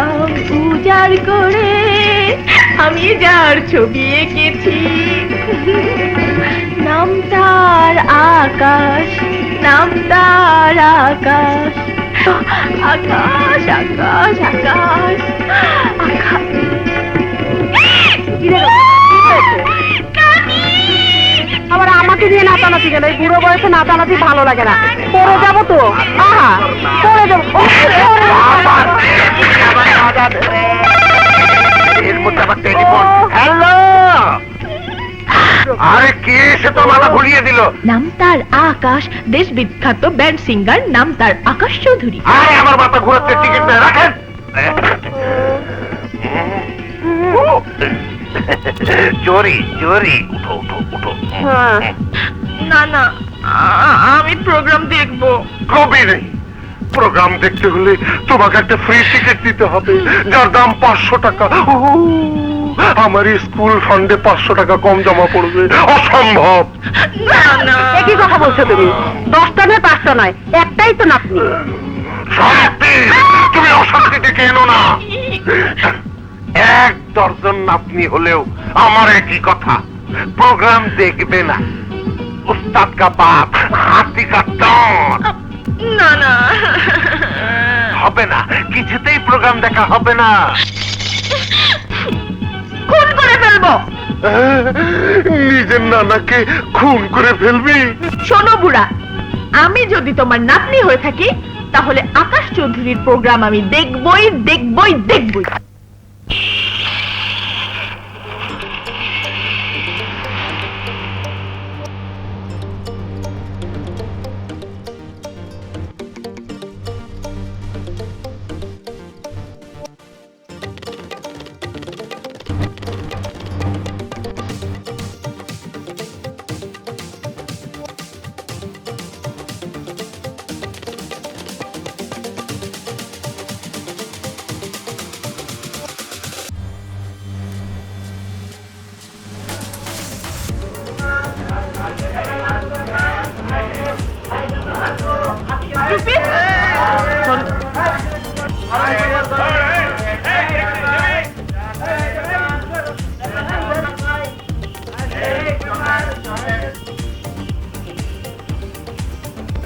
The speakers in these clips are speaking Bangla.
নাম উজাড় করে আমি যার ছবি এঁকেছি। নাম তার আকাশ, নাম তার আকাশ, আকাশ আকাশ আকাশ আকাশ। আবার আমাকে দিয়ে নাচানাচি কেন? এই বুড়ো বয়সে নাচানাচি ভালো লাগে না। পরে যাবো তো, আহা পরে যাবো। হ্যালো, আরে কে সে তো মাথা ঘুরিয়ে দিল। নাম তার আকাশ, দেশ বিখ্যাত ব্যান্ড সিঙ্গার, নাম তার আকাশ চৌধুরী। আরে আমার মাথা ঘুরাচ্ছে, টিকিট না রাখেন। চোরি চোরি, উঠো উঠো উঠো। না না, আমি প্রোগ্রাম দেখবো। কবি নেই, প্রোগ্রাম দেখতে হলে তোমাকে একটা ফ্রি টিকিট দিতে হবে, যার দাম 500 টাকা। আমার স্কুল ফান্ডে 500 টাকা কম জমা পড়বে, অসম্ভব। না না, একই কথা বলছো তুমি। 10টা নয় 5টা নয়, একটাই তো নাতনি। শান্তি, তুমি অশান্তি ডেকে এনো না। 1 দর্জন নাতনি হলেও আমার একই কথা, প্রোগ্রাম দেখবে না। উস্তাদ কা বাপ হাতি কা দাঁত। না না, হবে না, কিছুতেই প্রোগ্রাম দেখা হবে না। খুন করে ফেলবো। নিজের নানাকে খুন করে ফেলবি? শোনো বুড়া, আমি যদি তোমার নাতনি হয়ে থাকি তাহলে আকাশ চৌধুরীর প্রোগ্রাম আমি দেখবই দেখবই দেখবই।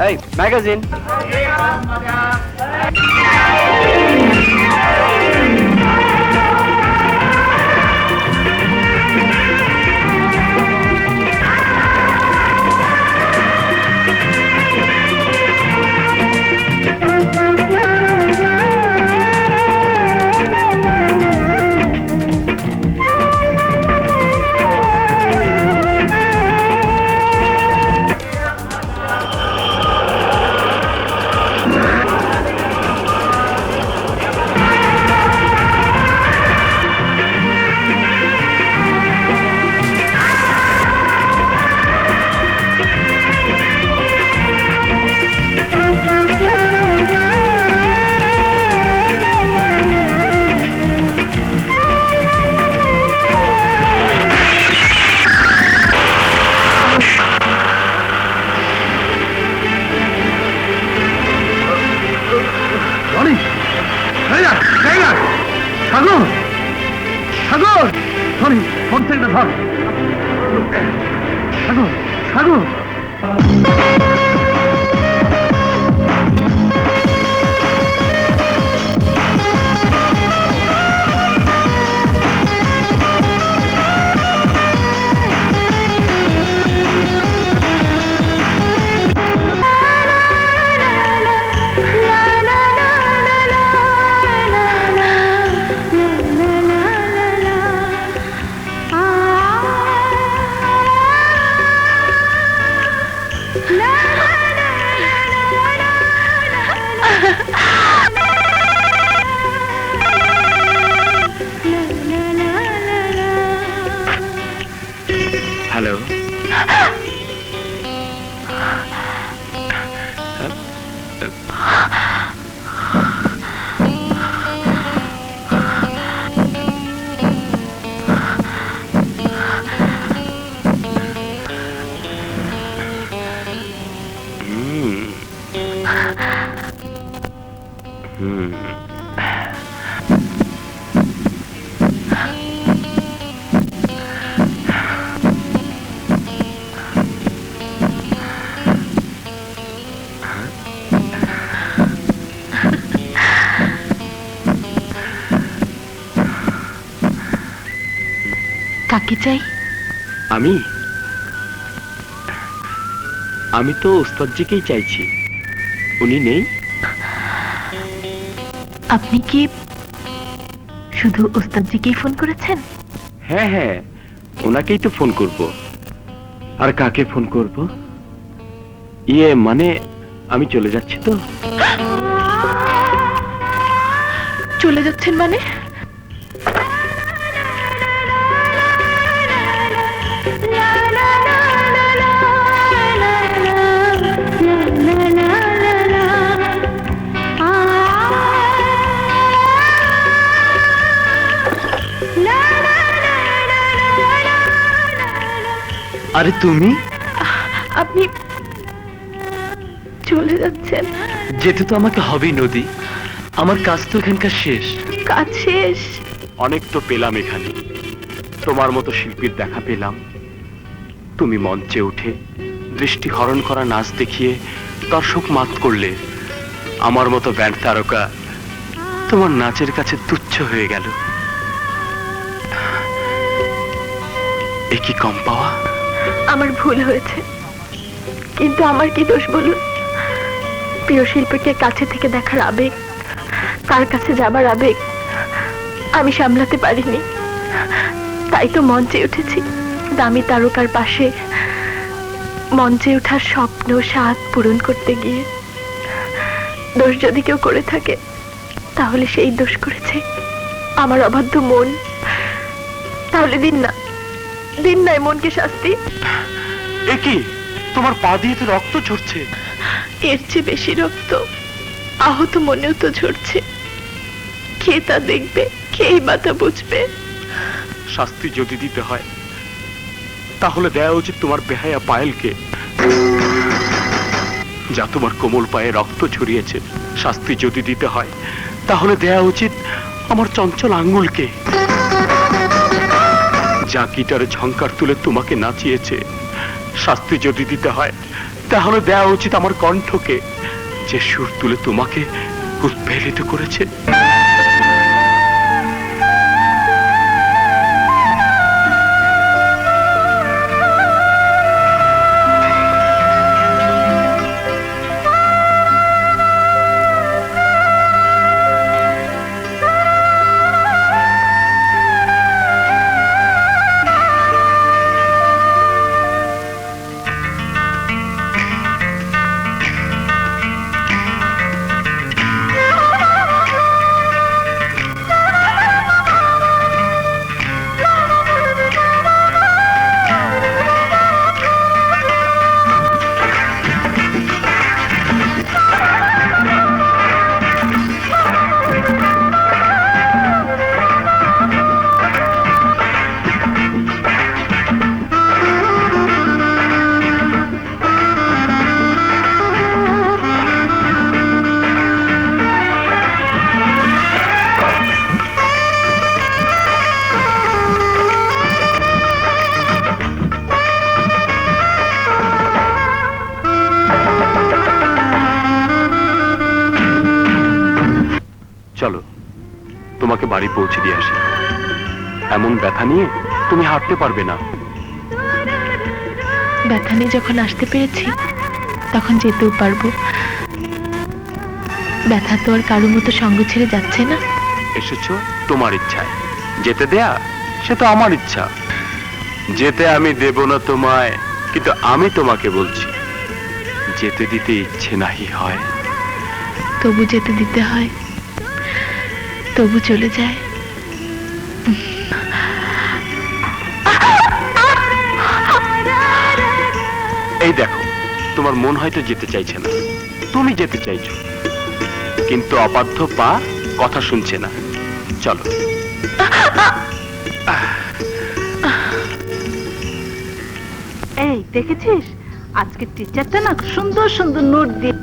এই ম্যাগাজিন। সাগর, সাগর, সরি, ফোন থেকে ধর। সাগর, সাগর। হ্যালো, কাকে চাই? আমি তো ওস্তাদজিকেই চাইছি। উনি নেই? আপনি কি শুধু ওস্তাদজিকেই ফোন করেছেন? হ্যাঁ হ্যাঁ, ওনাকেই তো ফোন করব। আর কাকে ফোন করব? মানে আমি চলে যাচ্ছি তো। চলে যাচ্ছেন মানে? আরে তুমি আপনি চলে যাচ্ছেন? যেতে তো আমাকে হবেই নদী, আমার কাজ তো এখানকার শেষ। কাজ শেষ? অনেক তো পেলাম এখানে, তোমার মতো শিল্পীর দেখা পেলাম। তুমি মঞ্চে উঠে দৃষ্টি হরণ করা নাচ দেখিয়ে দর্শক মাত করলে। আমার মতো ব্যান্ড তারকা তোমার নাচের কাছে তুচ্ছ হয়ে গেল। এ কি কম পাওয়া? আমার ভুল হয়েছে, কিন্তু আমার কি দোষ বলুন? প্রিয় শিল্পীকে কাছে থেকে দেখার আবেগ, তার কাছে যাবার আবেগ আমি সামলাতে পারিনি। তাই তো মঞ্চে উঠেছি, দামি তারকার পাশে মঞ্চে ওঠার স্বপ্ন স্বাদ পূরণ করতে গিয়ে। দোষ যদি কেউ করে থাকে, তাহলে সেই দোষ করেছে আমার অবাধ্য মন। তাহলে দিন না মনকে শাস্তি। এ কি, তোমার পা দিয়ে তো রক্ত ঝরছে। এর চেয়ে বেশি রক্ত আহত মনেও তো ঝরছে। কে তা দেখবে, কেই বা তা বুঝবে? শাস্তি যদি দিতে হয়, তাহলে দেওয়া উচিত তোমার বেহায়া পায়েলকে, যা তোমার কোমল পায়ে রক্ত ছড়িয়েছে। শাস্তি যদি দিতে হয়, তাহলে দেওয়া উচিত আমার চঞ্চল আঙ্গুলকে, যা গিটারে ঝংকার তুলে তোমাকে নাচিয়েছে। শাস্তি যদি দিতে হয়, তাহলে দেওয়া উচিত আমার কণ্ঠকে, যে সুর তুলে তোমাকে উৎপেলিত করেছে। চলো, তোমাকে বাড়ি পৌঁছে দিয়ে আসি। এমন ব্যথা নিয়ে তুমি হাঁটতে পারবে না। ব্যথা নিয়ে যখন আসতে পেরেছি, তখন যেতেও পারবো। ব্যথা তো আর কারো মতো সঙ্গ ছেড়ে যাচ্ছে না। এসেছো তোমার ইচ্ছায়, যেতে দেয়া সে তো আমার ইচ্ছা। যেতে আমি দেব না তোমায়, কিন্তু আমি তোমাকে বলছি, যেতে দিতে ইচ্ছে নাহি হয়। তবু যেতে দিতে হয়, তবু চলে যায়। এই দেখো, তোমার মন হয়তো যেতে চাইছে না, তুমি যেতে চাইছো, কিন্তু অবাধ্য পা কথা শুনছে না। চলো। এই দেখেছিস, আজকে টিচারটা না সুন্দর সুন্দর নোট দিয়ে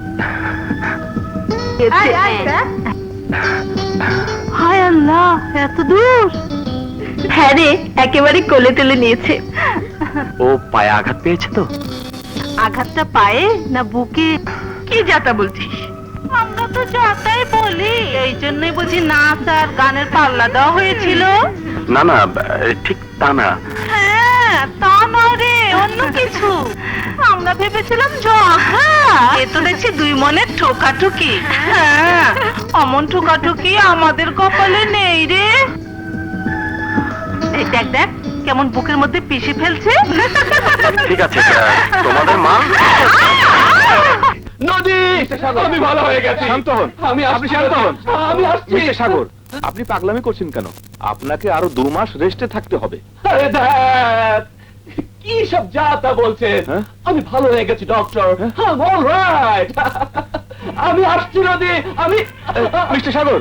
হায় আল্লাহ, এত দূর! হ্যাঁ রে, একেবারে কোলে তুলে নিয়েছে। ও পায়ে আঘাত পেয়েছে তো? আঘাতটা পায়ে না বুকে? কি যাতা বলছিস? আমরা তো যাতাই বলি, এই জন্যই বুঝি নাচ আর গানের পাল্লা দেওয়া হয়েছিল। না না, ঠিক তা না। তা নয় রে, অন্য কিছু। আমরা ভেবেছিলাম ঝগড়া, এ তো দেখছি দুই মনের ঠোকাঠুকি। হ্যাঁ, অমন ঠোকাঠুকি আমাদের কপালে নেই রে। এই দেখ দেখ কেমন বুকের মধ্যে পিষে ফেলছে। ঠিক আছে, তোমাদের মা। নদী, আমি ভালো হয়ে গেছি। শান্ত হন, আপনি শান্ত হন। আমি আসছি। মিস্টার সাগর, আপনি পাগলামি করছেন কেন? আপনাকে আরো 2 মাস রেস্টে থাকতে হবে। আরে দেখ, কি সব যা তা বলছেন। আমি ভালো হয়ে গেছি ডক্টর। অলরাইট, আমি আসছি নদী। আমি মিস্টার সাগর,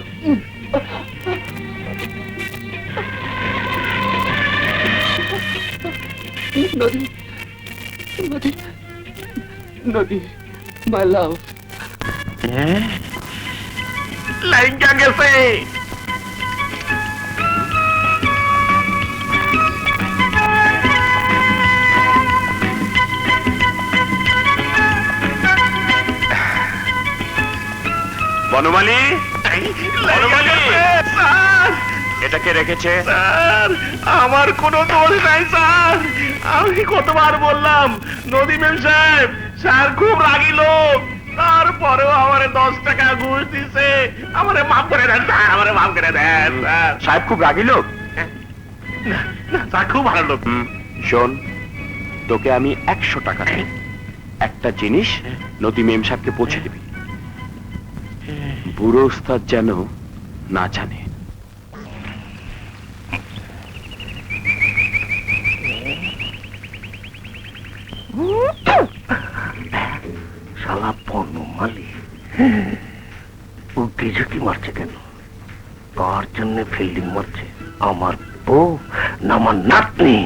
নদী, নদী, নদী, মাই লাভ। লাইগা গেছে। বনমালী, বনমালী, স্যার, এটা কে রেখেছে? স্যার, আমার কোনো দোষ নাই স্যার। আমি কতবার বললাম নদী ম্যাম সাহেব, স্যার খুব রাগী লোক, তারপরেও আমারে 10 টাকা ঘুষ দিছে। আমারে মাফ করে দেন স্যার, আমারে মাফ করে দেন স্যার। সাহেব খুব রাগী লোক। না, স্যার খুব ভালো লোক। শোন, তোকে আমি 100 টাকা দেব। একটা জিনিস নদী মেম সাহেবকে পৌঁছে দিবি, বুড়ো উস্তাদ যেন না জানে। শালা বনমালী উকি ঝুঁকি মারছে কেন? কার জন্য ফিল্ডিং মারছে? আমার বউ না আমার নাতনি?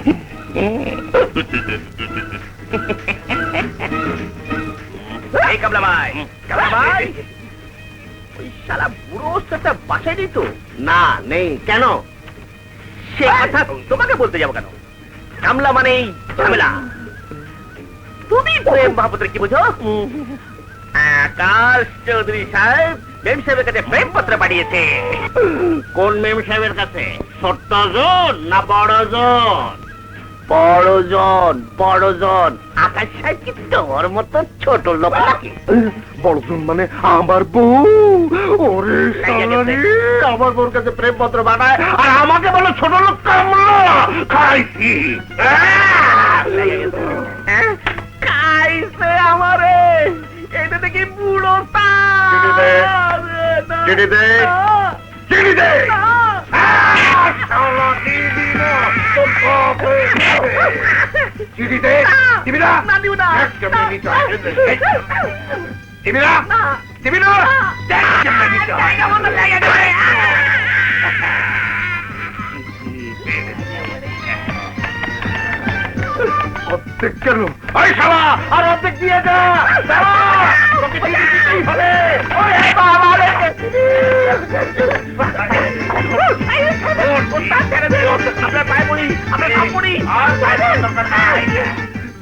এই কাবলা ভাই, কাবলা ভাই, ওই শালা বুড়ো ওস্তাদটা বাসায় নেই তো? না, নেই। কেন? সে কথা তোমাকে বলতে যাবো কেন? কামলা মানেই ঝামেলা। তুমি প্রেম মহাপত্রে কি বুঝো? আকাশ চৌধুরী সাহেব মেম সাহেবের কাছে প্রেম পত্র পাঠিয়েছে। কোন মেম সাহেবের কাছে? ছোট্টজন না বড়জন? বড়জন, বড়জন। আকাশ সাহেব কি তোর মতো ছোট লোক নাকি? বড়জন মানে আমার বউ। ওরে শালারে, আমার বউর কাছে প্রেম পত্র পাঠায় আর আমাকে বলো ছোট লোক। কামলা খাইছি, খাইছে আমারে। এটা দেখি বুড়ো চিনি দে, চিনি দে, চিনি দে। চিনি দে, দিবি না? দিবি না, দিবি না, দিবি না। অর্ধেক কেন? আরে শালা, আর অর্ধেক দিয়ে যা। তোকে দিতেই হবে।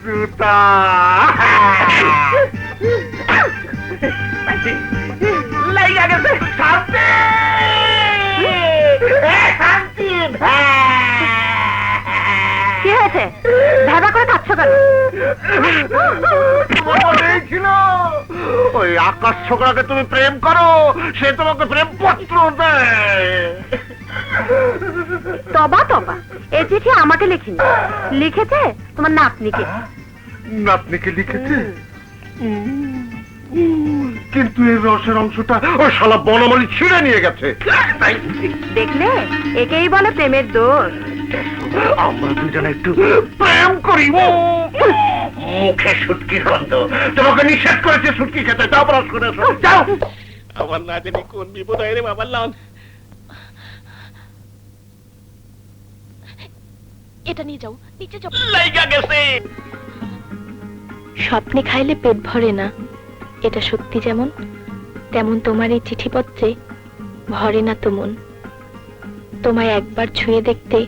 জুতা লাইগা গেছে। শান্তি, শান্তি। কি হয়েছে? ধাবা করে কাঁদছ কেন? ছিল ওই আকাশ ছোকরাকে তুমি প্রেম করো, সে তোমাকে প্রেম পত্র দেয়। তবা তবা, এই চিঠি আমাকে লিখিনি, লিখেছে তোমার নাতনিকে। নাতনিকে লিখেছে? কিন্তু এর রসের অংশটা ওই শালা বনমালী ছিঁড়ে নিয়ে গেছে। দেখলে, একেই বলে প্রেমের দোষ। আমরা দুজনে একটু প্রেম করি। মুখে সুটকির গন্ধ। তোমাকে নিষেধ করেছে সুটকি খেতে। যাও, ব্রাশ করে এসো, যাও। আমার না জানি কোন বিপদ হয় রে বাবার লান। এটা নিয়ে যাও, নিচে যাও। লাইগা গেছে। স্বপ্নে খাইলে পেট ভরে না, এটা সত্যি। যেমন তেমন তোমার এই চিঠিপত্রে ভরে না তো মন। তোমায় একবার ছুঁয়ে দেখতে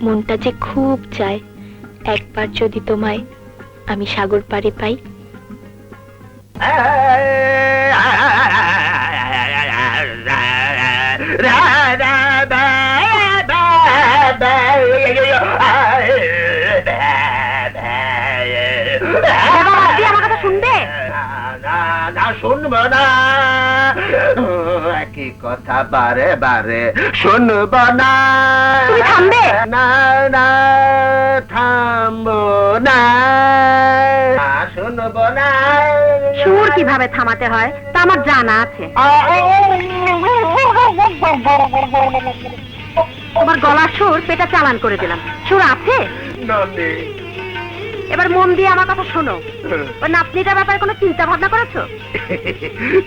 মনটা যে খুব চায়। একবার যদি তোমায় আমি সাগর পাড়ে পাই। না শুনবো না, একই কথা বারে বারে শুনবো না। তুমি থামবে? না না থামবো না, শুনবো না। সুর কিভাবে থামাতে হয় তা আমার জানা আছে। তোমার গলার সুর পেটা চালান করে দিলাম। সুর আছে? না নেই। এবার মন দিয়ে আমার কথা শোনো। ওই নাতনিটার ব্যাপারে কোনো চিন্তা ভাবনা করেছো?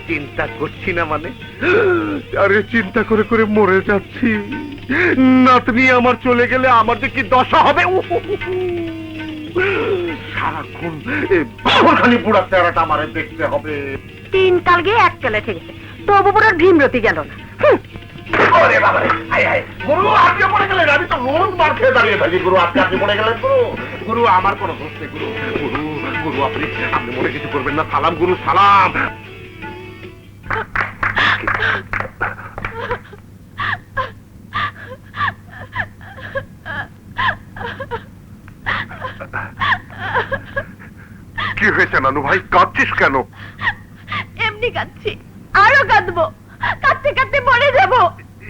চিন্তা করছি না মানে? আরে চিন্তা করে করে মরে যাচ্ছি। নাতনি আমার চলে গেলে আমার যে কি দশা হবে। সারাক্ষণ খালি বুড়া চেহারাটা আমারে দেখতে হবে। 3 কাল গিয়ে 1 কালে ঠেকেছে, তবু পুরো ভীমরতি গেল না। ওরে বাবা রে, আয় আয়। গুরু আপনি পড়ে গেলেন, আমি তো রোজ মার খেয়ে দাঁড়িয়ে থাকি। গুরু আপনি পড়ে গেলেন। গুরু গুরু আমার কোনো দোষ নেই। গুরু গুরু গুরু আপনি মনে কিছু করবেন না। সালাম গুরু সালাম। কি হয়েছে নানু ভাই, কাঁদছিস কেন? এমনি কাঁদছি, আরো কাঁদবো। কাঁদতে কাঁদতে মরে যাব।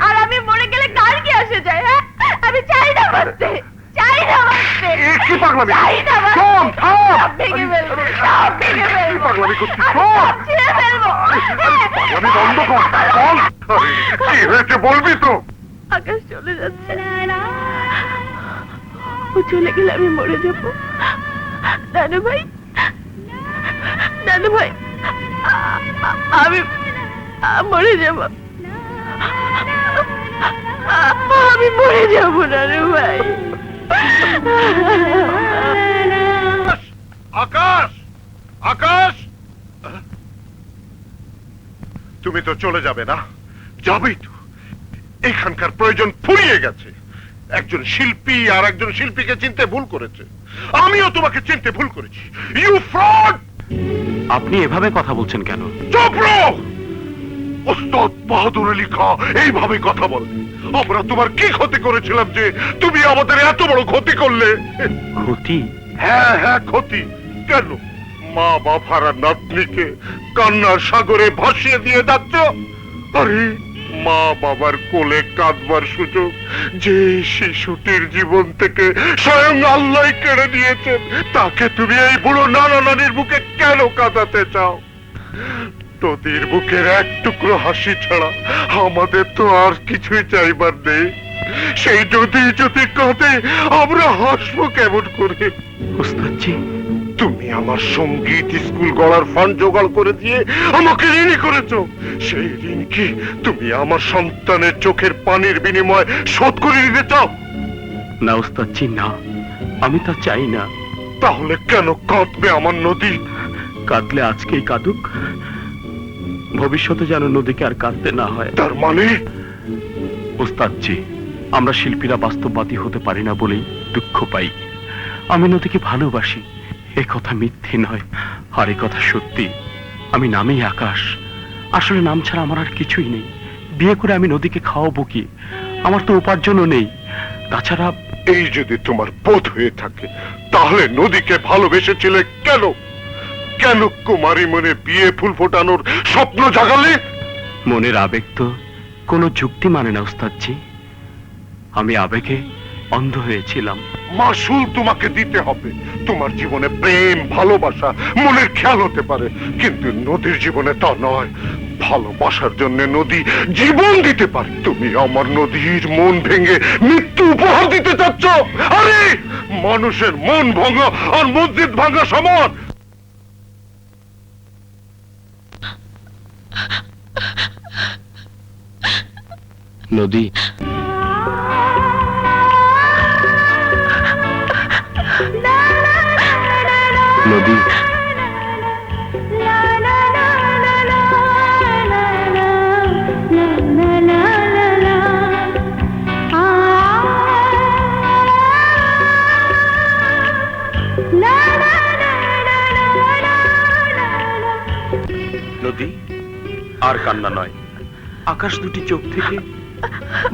আর আমি মরে গেলে কার কি আসে যায়? হ্যাঁ, আমি চাই না বাঁচতে, চাই না বাঁচতে। কি পাগলামি? চাই না বাঁচতে। শোন, থাম। সব ভেঙে ফেলবো, সব ভেঙে ফেলবো। কি পাগলামি করছিস? শোন। সব ছিঁড়ে ফেলবো। পাগলামি বন্ধ কর। বল। আরে, কি হয়েছে বলবি তো? আকাশ চলে যাচ্ছে, ও চলে গেলে আমি মরে যাব। নানু ভাই, নানু ভাই, আমি মরে যাব। আমি মরে যাব নানু ভাই। আকাশ, আকাশ, তুমি তো চলে যাবে না? যাবেই তো। এখানকার প্রয়োজন ফুরিয়ে গেছে। একজন শিল্পী আর একজন শিল্পীকে চিনতে ভুল করেছে। আমিও তোমাকে চিনতে ভুল করেছি। You fraud! আপনি এভাবে কথা বলছেন কেন? চুপ রও! ওস্তাদ বাহাদুর আলী খাঁ এইভাবে কথা বলে। আমরা তোমার কি ক্ষতি করেছিলাম যে তুমি আমাদের এত বড় ক্ষতি করলে? ক্ষতি? হ্যাঁ হ্যাঁ, ক্ষতি। কেন মা বাবার নাতনিকে কান্নার সাগরে ভাসিয়ে দিয়ে যাচ্ছ? আরে মা বাবার কোলে কাঁদবার সুযোগ যে শিশুটির জীবন থেকে স্বয়ং আল্লাহ কেড়ে নিয়েছেন, তাকে তুমি এই বুড়ো নানা নানির বুকে কেন কাঁদাতে চাও? তোদের বুকের এক টুকরো হাসি ছাড়া আমাদের তো আর কিছুই চাইবার নেই। সেই যদি যদি কাঁদে আমরা হাসবো কেমন করে? ওস্তাদজি, তুমি আমার সঙ্গীত স্কুল গড়ার ফান্ড জোগাড় করে দিয়ে আমাকে ঋণী করেছো। সেই ঋণ কি তুমি আমার সন্তানের চোখের পানির বিনিময়ে শোধ করে দিতে চাও? না ওস্তাদজি, না, আমি তা চাই না। তাহলে কেন কাঁদবে আমার নদী? কাঁদলে আজকেই কাঁদুক, ভবিষ্যতে যেন নদীকে আর কাঁদতে না হয়। তার মানে ওস্তাদজি, আমরা শিল্পীরা বাস্তববাদী হতে পারি না বলেই দুঃখ পাই। আমি নদীকে ভালোবাসি, এ কথা মিথ্যে নয়, আর এ কথা সত্যি। আমি নামেই আকাশ, আসলে নাম ছাড়া আমার আর কিছুই নেই। বিয়ে করে আমি নদীকে খাওয়াবো কি? আমার তো উপার্জনও নেই। তাছাড়া এই যদি তোমার বোধ হয়ে থাকে, তাহলে নদীকে ভালোবেসেছিলে কেন? কেন কুমারী মনে বিয়ে ফুল ফোটানোর স্বপ্ন জাগালে? মনের আবেগ তো কোনো যুক্তি মানে না ওস্তাদজি। আমি আবেগে অন্ধ হয়েছিলাম। মাসুল তোমাকে দিতে হবে। তোমার জীবনে প্রেম, ভালোবাসা, মনের খেয়াল হতে পারে, কিন্তু নদীর জীবনে তা নয়। ভালোবাসার জন্য নদী জীবন দিতে পারে। তুমি আমার নদীর মন ভেঙে মৃত্যু উপহার দিতে চাচ্ছ? আরে মানুষের মন ভাঙা আর মসজিদ ভাঙা সমান। নদী, নদী, নদী, আর কান্না নয়। আকাশ দুটি চোখ থেকে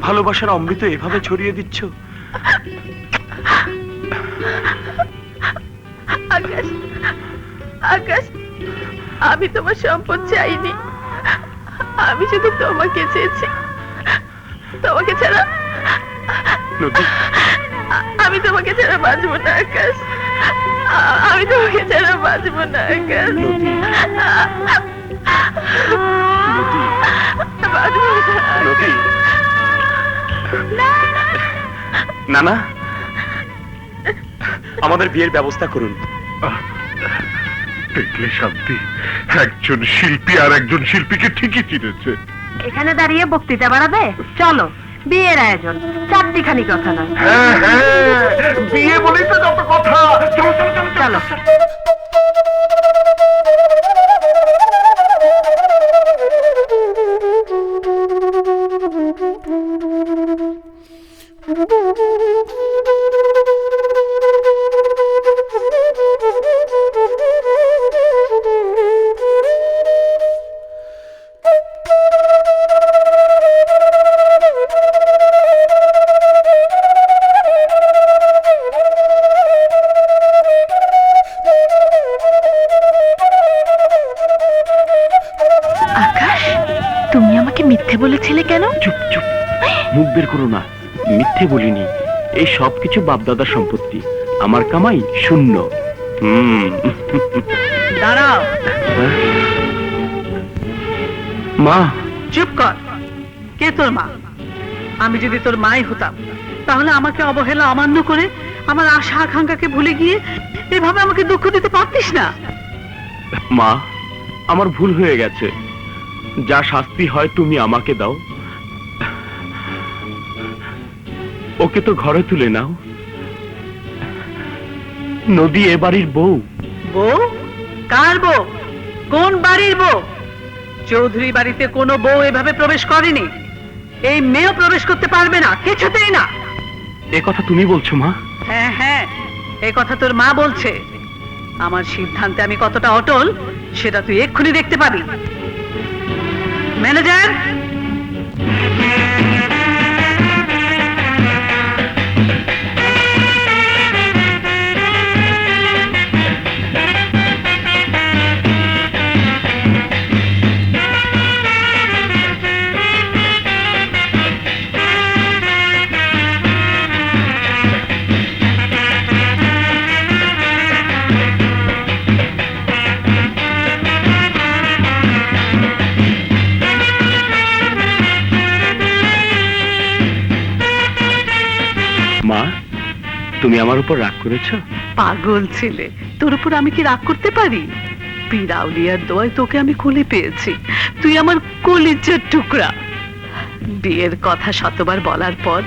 ভালোবাসার অমৃত এভাবে ছড়িয়ে দিচ্ছ। আকাশ, আকাশ, আমি তোমার সম্পদ চাইনি, আমি শুধু তোমাকে চেয়েছি। তোমাকে ছাড়া নদী, আমি তোমাকে ছাড়া বাঁচবো না আকাশ, আমি তোমাকে ছাড়া বাঁচবো না আকাশ। নদী, নদী, বাঁচবো না। নদী। নানা, আমাদের বিয়ের ব্যবস্থা করুন। দেখলে শান্তি, একজন শিল্পী আর একজন শিল্পীকে ঠিকই চিনেছে। এখানে দাঁড়িয়ে বক্তৃতা বাড়াবে? চলো, বিয়ের আয়োজন, চারটিখানি কথা নয়। হ্যাঁ হ্যাঁ, বিয়ে বলেই তো যত কথা। চলো চলো চলো চলো। আকাশ, তুমি আমাকে মিথ্যে বলেছিলে কেন? চুপ চুপ, মুখ বের করো না। মিথ্যে বলিনি, এই সব কিছু বাপদাদার সম্পত্তি, আমার কামাই শূন্য। দাঁড়াও। মা, চুপ কর। কে তোর মা? আমি যদি তোর মাই হতাম, তাহলে আমাকে অবহেলা অমান্য করে আমার আশা আকাঙ্ক্ষাকে ভুলে গিয়ে এভাবে আমাকে দুঃখ দিতে পারতিস না। মা, আমার ভুল হয়ে গেছে, যা শাস্তি হয় তুমি আমাকে দাও। ওকে তো ঘরে তুলে নাও। নদী এ বাড়ির বউ। বউ? কার বউ? কোন বাড়ির বউ? চৌধুরী বাড়িতে কোনো বউ এভাবে প্রবেশ করেনি। এই মেয়েও প্রবেশ করতে পারবে না, কিছুতেই না। এ কথা তুমি বলছো মা? হ্যাঁ হ্যাঁ, এই কথা তোর মা বলছে। আমার সিদ্ধান্তে আমি কতটা অটল সেটা তুই এক্ষুনি দেখতে পাবি। ম্যানেজার, মা, তুমি আমার উপর রাগ করেছো? পাগল ছেলে, তোর উপর আমি কি রাগ করতে পারি? পিরাউলিয়ার দোয়ায় তোকে আমি কোলে পেয়েছি, তুই আমার কলিজার টুকরা। বিয়ের কথা শতবার বলার পর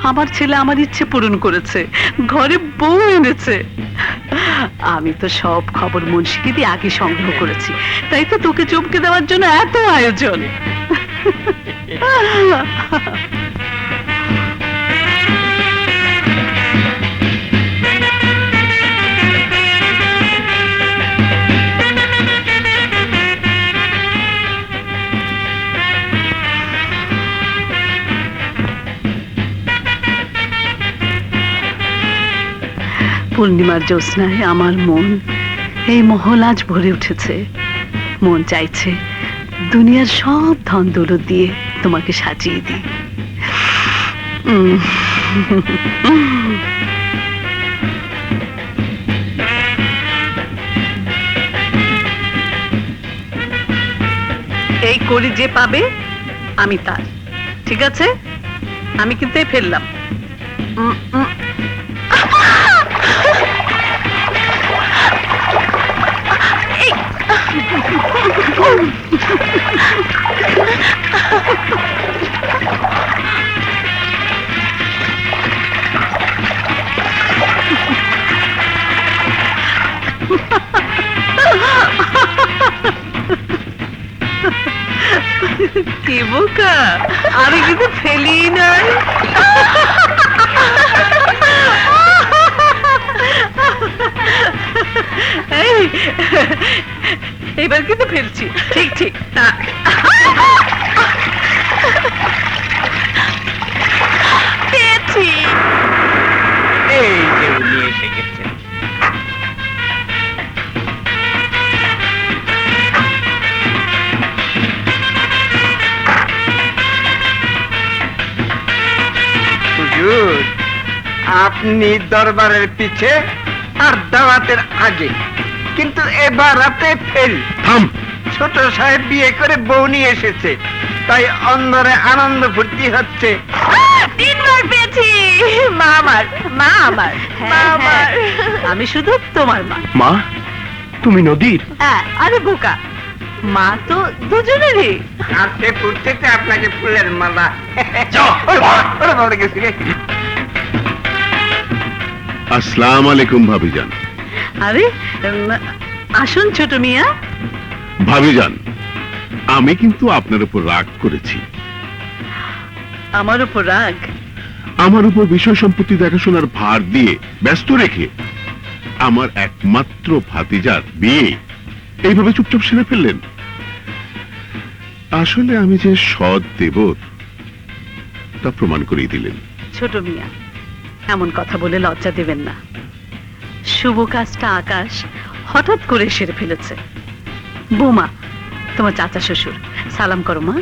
আমার ছেলে আমার ইচ্ছে পূরণ করেছে, ঘরে বউ এনেছে। আমি তো সব খবর মুন্সিকে দিয়ে আগে সংগ্রহ করেছি, তাই তো তোকে চমকে দেওয়ার জন্য এত আয়োজন। পূর্ণিমার জ্যোৎস্নায় আমার মন, এই মহল আজ ভরে উঠেছে। মন চাইছে দুনিয়ার সব ধন দৌলত দিয়ে তোমাকে সাজিয়ে দিই। এই করি যে পাবে আমি তার, ঠিক আছে? আমি কিন্তু এই ফেললাম। কি বোকা, আমি কিন্তু ফেলি নাই। এবার কিন্তু ফেলছি, ঠিক ঠিক। পেয়েছি। এই যে উনি এসে গেছেন। আপনি দরবারের পিছে আর দাওয়াতের আগে, কিন্তু এবার আপনি ফেল। থাম। ছোট সাহেব বিয়ে করে বউ নিয়ে এসেছে, তাই অন্দরে আনন্দ ফুর্তি হচ্ছে। 3 বার পেয়েছি। মা আমার, মা আমার, মা আমার। আমি শুধু তোমার মা। মা তুমি নদীর? হ্যাঁ, আরে বোকা, মা তো দুজনেরই। আসতে ফুটতে আপনাকে ফুলের মালা। গেছি রে। আসসালামু আলাইকুম ভাবিজান। আরে আসুন ছোট মিয়া। ভাবিজান, আমি কিন্তু আপনার উপর রাগ করেছি। আমার উপর রাগ? আমার উপর বিষয় সম্পত্তি দেখাশোনার ভার দিয়ে ব্যস্ত রেখে আমার একমাত্র ভাতিজার বিয়ে এইভাবে চুপচাপ সেরে ফেললেন। আসলে আমি যে সৎ দেবর তা প্রমাণ করিয়ে দিলেন। ছোট মিয়া, এমন কথা বলে লজ্জা দেবেন না। শুভ কাজটা আকাশ হঠাৎ করে সেরে ফেলেছে। বৌমা, তোমার চাচা শ্বশুর, সালাম করো মা।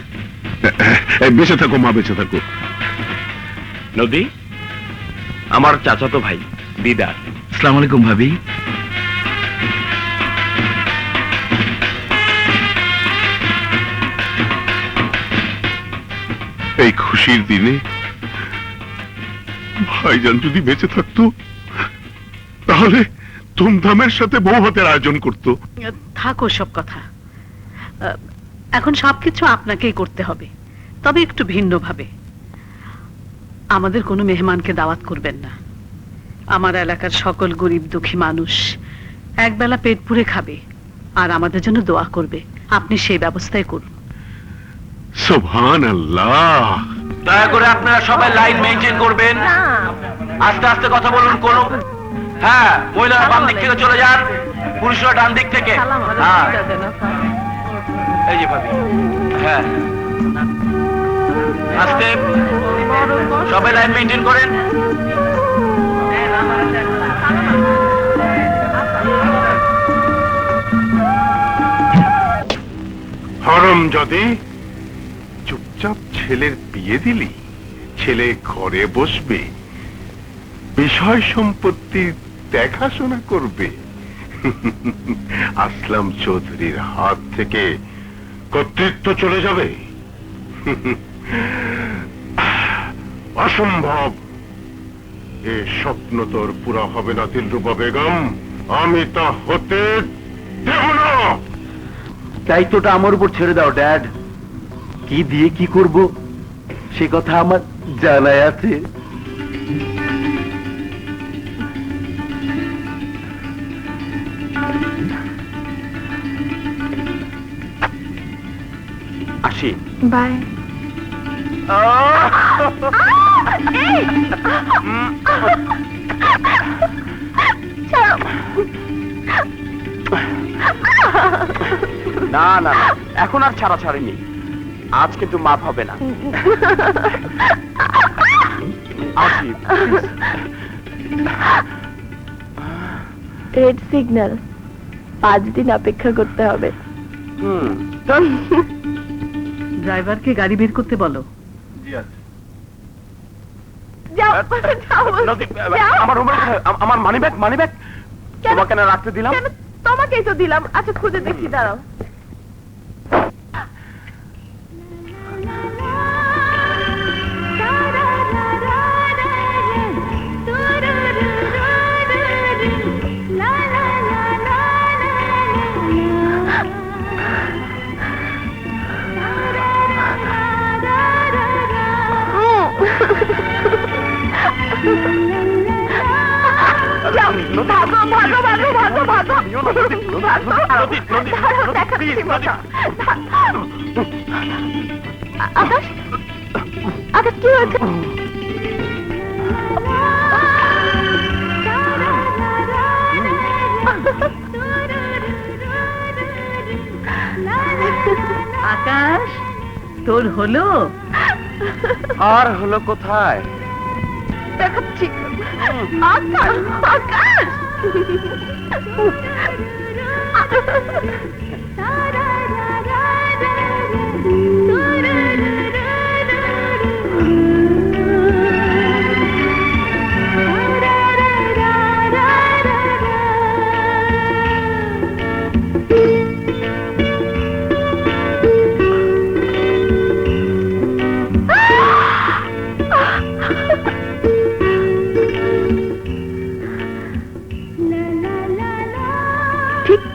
বেঁচে থাকো মা, বেঁচে থাকো। নদী আমার চাচাতো ভাই দিদার। আসসালামু আলাইকুম ভাবি। এই খুশির দিনে ভাইজান যদি বেঁচে থাকতো তাহলে ধুমধামের সাথে বউ হাতের আয়োজন করতো। থাকো সব কথা, এখন সবকিছু আপনাকেই করতে হবে, তবে একটু ভিন্নভাবে। আমাদের কোনো মেহমানকে দাওয়াত করবেন না। আমার এলাকার সকল গরিব দুঃখী মানুষ একবেলা পেট পুরে খাবে আর আমাদের জন্য দোয়া করবে। আপনি সেই ব্যবস্থাই করুন। সুবহানাল্লাহ। দয়া করে আপনারা সবাই লাইন মেনটেন করবেন। আস্তে আস্তে কথা বলুন। কোন হ্যাঁ, মহিলারা বাম দিক থেকে চলে যান, পুরুষরা ডান দিক থেকে। হ্যাঁ, এই যে ভাবি। হ্যাঁ, আস্তে সবাই লাইন মেনটেন করেন। হরম যদি চুপচাপ ছেলের বিয়ে দিলি, ছেলে ঘরে বসবে, বিষয় সম্পত্তি দেখাশোনা করবে। আসলাম চৌধুরীর হাত থেকে কর্তৃত্ব চলে যাবে। অসম্ভব। এ স্বপ্ন তোর পুরা হবে না দিলরুবা বেগম, আমি তা হতে দেব না। দায়িত্বটা আমার উপর ছেড়ে দাও ড্যাড। কি দিয়ে কি করব সে কথা আমার জানাই আছে। আসি। বাই। না না না, এখন আর ছাড়া ছাড়িনি। আজ কিন্তু মাফ হবে না। আসি। রেড সিগন্যাল, 5 দিন অপেক্ষা করতে হবে। ড্রাইভারকে গাড়ি বের করতে বলো। যাও, নদী, আমার রুমাল কোথায়? আমার মানিব্যাগ তোমাকে না রাখতে দিলাম। কেন? তোমাকেই তো দিলাম। আচ্ছা, খুঁজে দেখি, দাঁড়াও। আকাশ, আকাশ কি হয়েছে? আকাশ, তোর হলো? আর হলো কোথায়? দেখাচ্ছি। আকাশ, আকাশ।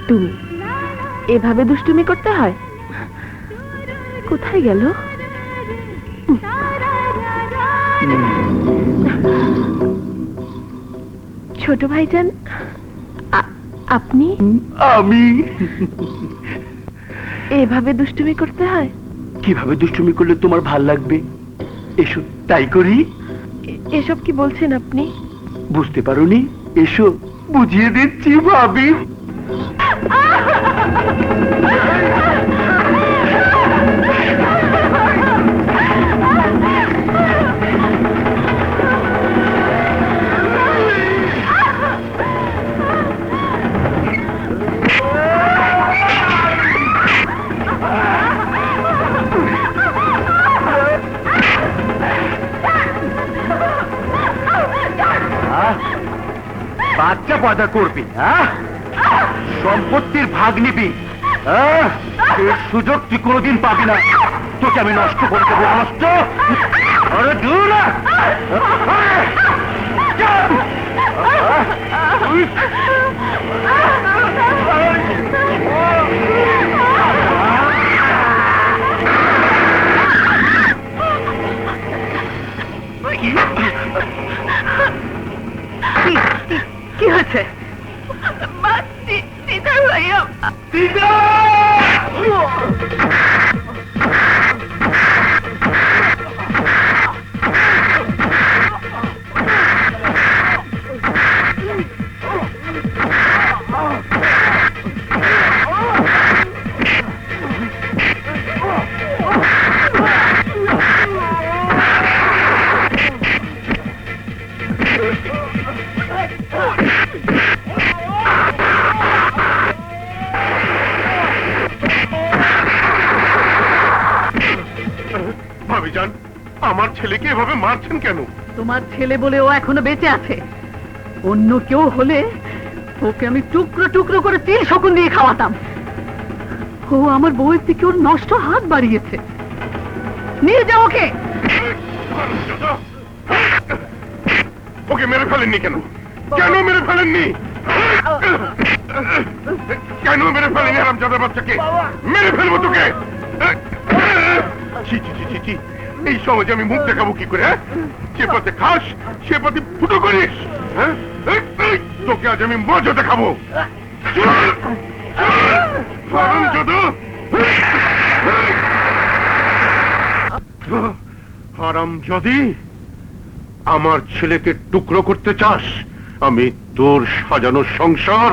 তুমি এভাবে দুষ্টুমি করতে হয়? কোথায় গেল? ছোট ভাইজান, আপনি আমি এভাবে দুষ্টুমি করতে হয়? কিভাবে দুষ্টুমি করলে তোমার ভাল লাগবে এসো তাই করি। এসব কি বলছেন আপনি? বুঝতে পারোনি? এসো বুঝিয়ে দিচ্ছি ভাবি। বাচ্চা পয়দা করবি, হ্যাঁ? সম্পত্তির ভাগ নিবি, হ্যাঁ? এর সুযোগ তুই কোনোদিন পাবি না। তোকে আমি নষ্ট করে দেবো, নষ্ট। আরে দূর না। কি হয়েছে? ভাবিজান, আমার ছেলেকে এভাবে মারছেন কেন? তোমার ছেলে বলে ও এখনো বেঁচে আছে। অন্য কেউ হলে ওকে আমি টুকরো টুকরো করে তিল শকুন দিয়ে খাওয়াতাম। ও আমার বউয়ের থেকে ওর নষ্ট হাত বাড়িয়েছে। নিয়ে যাও ওকে। ওকে মেরে ফেলেননি কেন? কেন মেরে ফেলেননি? কেন মেরে ফেলেনি হারামজাদা বাচ্চাকে? মেরে ফেলবো তোকে। ছি ছি ছি ছি ছি, এই সমাজে আমি মুখ দেখাবো কি করে? হ্যাঁ, সে পথে খাস, সে পথে ফুটো করিস। হ্যাঁ, তোকে আজ আমি মজা দেখাবো। হারামজাদি, আমার ছেলেকে টুকরো করতে চাস? আমি তোর সাজানো সংসার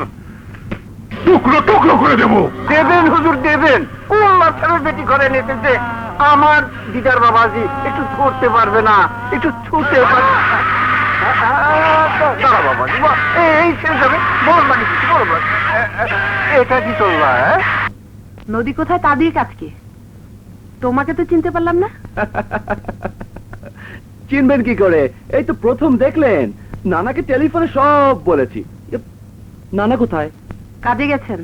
টুকরো টুকরো করে দেব। দেবেন হুজুর দেবেন। কোন মাথার বেটি করে নিতেছে? আমার দিদার বাবাজি একটু ধরতে পারবে না, একটু ছুটে পারবে না। দাঁড়া বাবাজি, এই শেষ যাবে। বল মানে বল, এটা কি চলবা? নদী কোথায় তা দিয়ে কাজ কি? তোমাকে তো চিনতে পারলাম না। চিনবেন কি করে? এই তো প্রথম দেখলেন। নানাকে টেলিফোনে সব বলেছি। নানা কোথায়? কাজে গেছেন।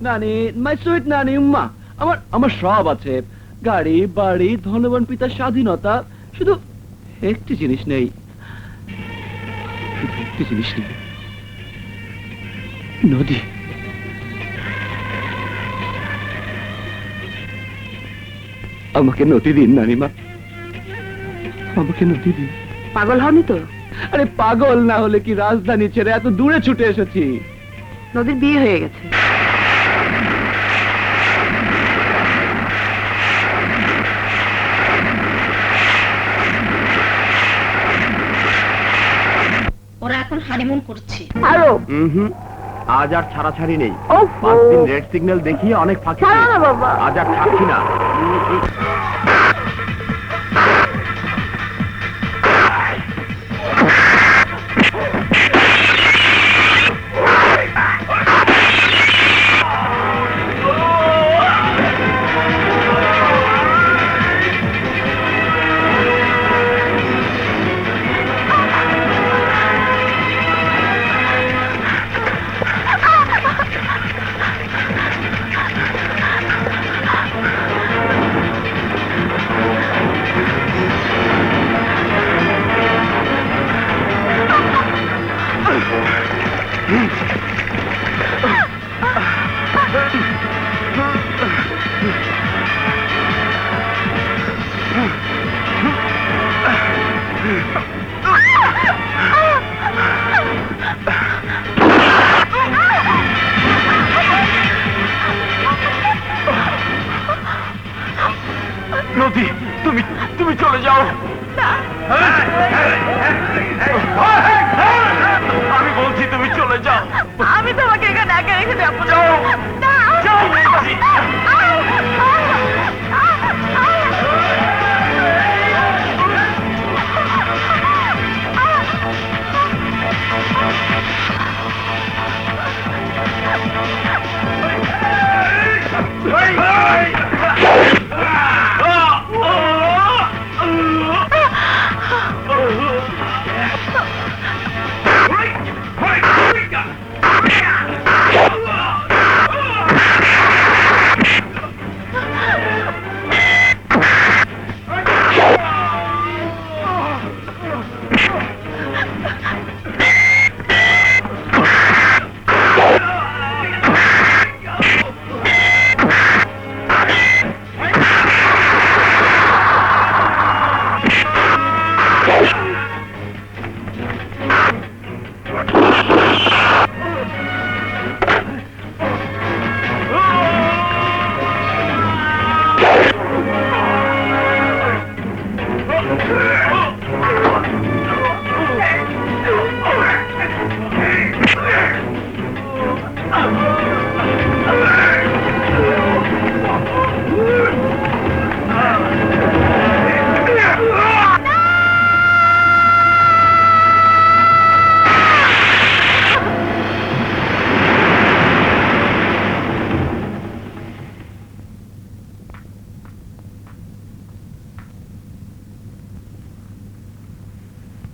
নানি, মাই সুইট নানি, উম্মা। আমার আমার সব আছে, গাড়ি বাড়ি, ধনবান পিতার স্বাধীনতা। শুধু একটি জিনিস নেই, শুধু একটি জিনিস নেই, নদী। আমাকে নদী দিন নানিমা, আমাকে নদী দিন। পাগল হওনি তো? আরে পাগল না হলে কি রাজধানী ছেড়ে এত দূরে ছুটে এসেছি। নদীর বিয়ে হয়ে গেছে। ওরা এখন হানিমুন করছে। আরো আজ আর ছাড়াছাড়ি নেই। ওফ, 5 দিন রেড সিগন্যাল দেখিয়ে অনেক ফাঁকি ছাড়ো না দিয়েছি। বাবা। আজ আর থাকছি না। আমি বলছি তুমি চলে যাও। আমি তোমাকে এখানে একা রেখে যাবো না। না।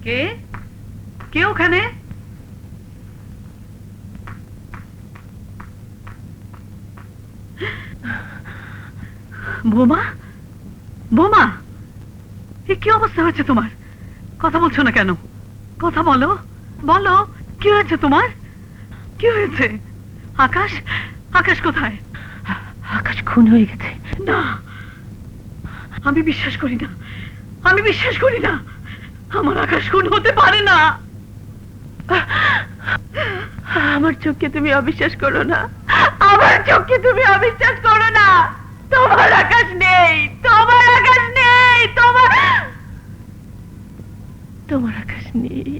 কে কে ওখানে? বোমা, বোমা, এ কি অবস্থা হয়েছে তোমার? কথা বলছো না কেন? কথা বলো, বলো, কি হয়েছে তোমার? কি হয়েছে? আকাশ, আকাশ কোথায়? আকাশ খুন হয়ে গেছে। না, আমি বিশ্বাস করি না, আমি বিশ্বাস করি না। আমার আকাশ খুন হতে পারে না। আমার চোখকে তুমি অবিশ্বাস করো না, আমার চোখকে তুমি অবিশ্বাস করো না। তোমার আকাশ নেই, তোমার আকাশ নেই, তোমার আকাশ নেই।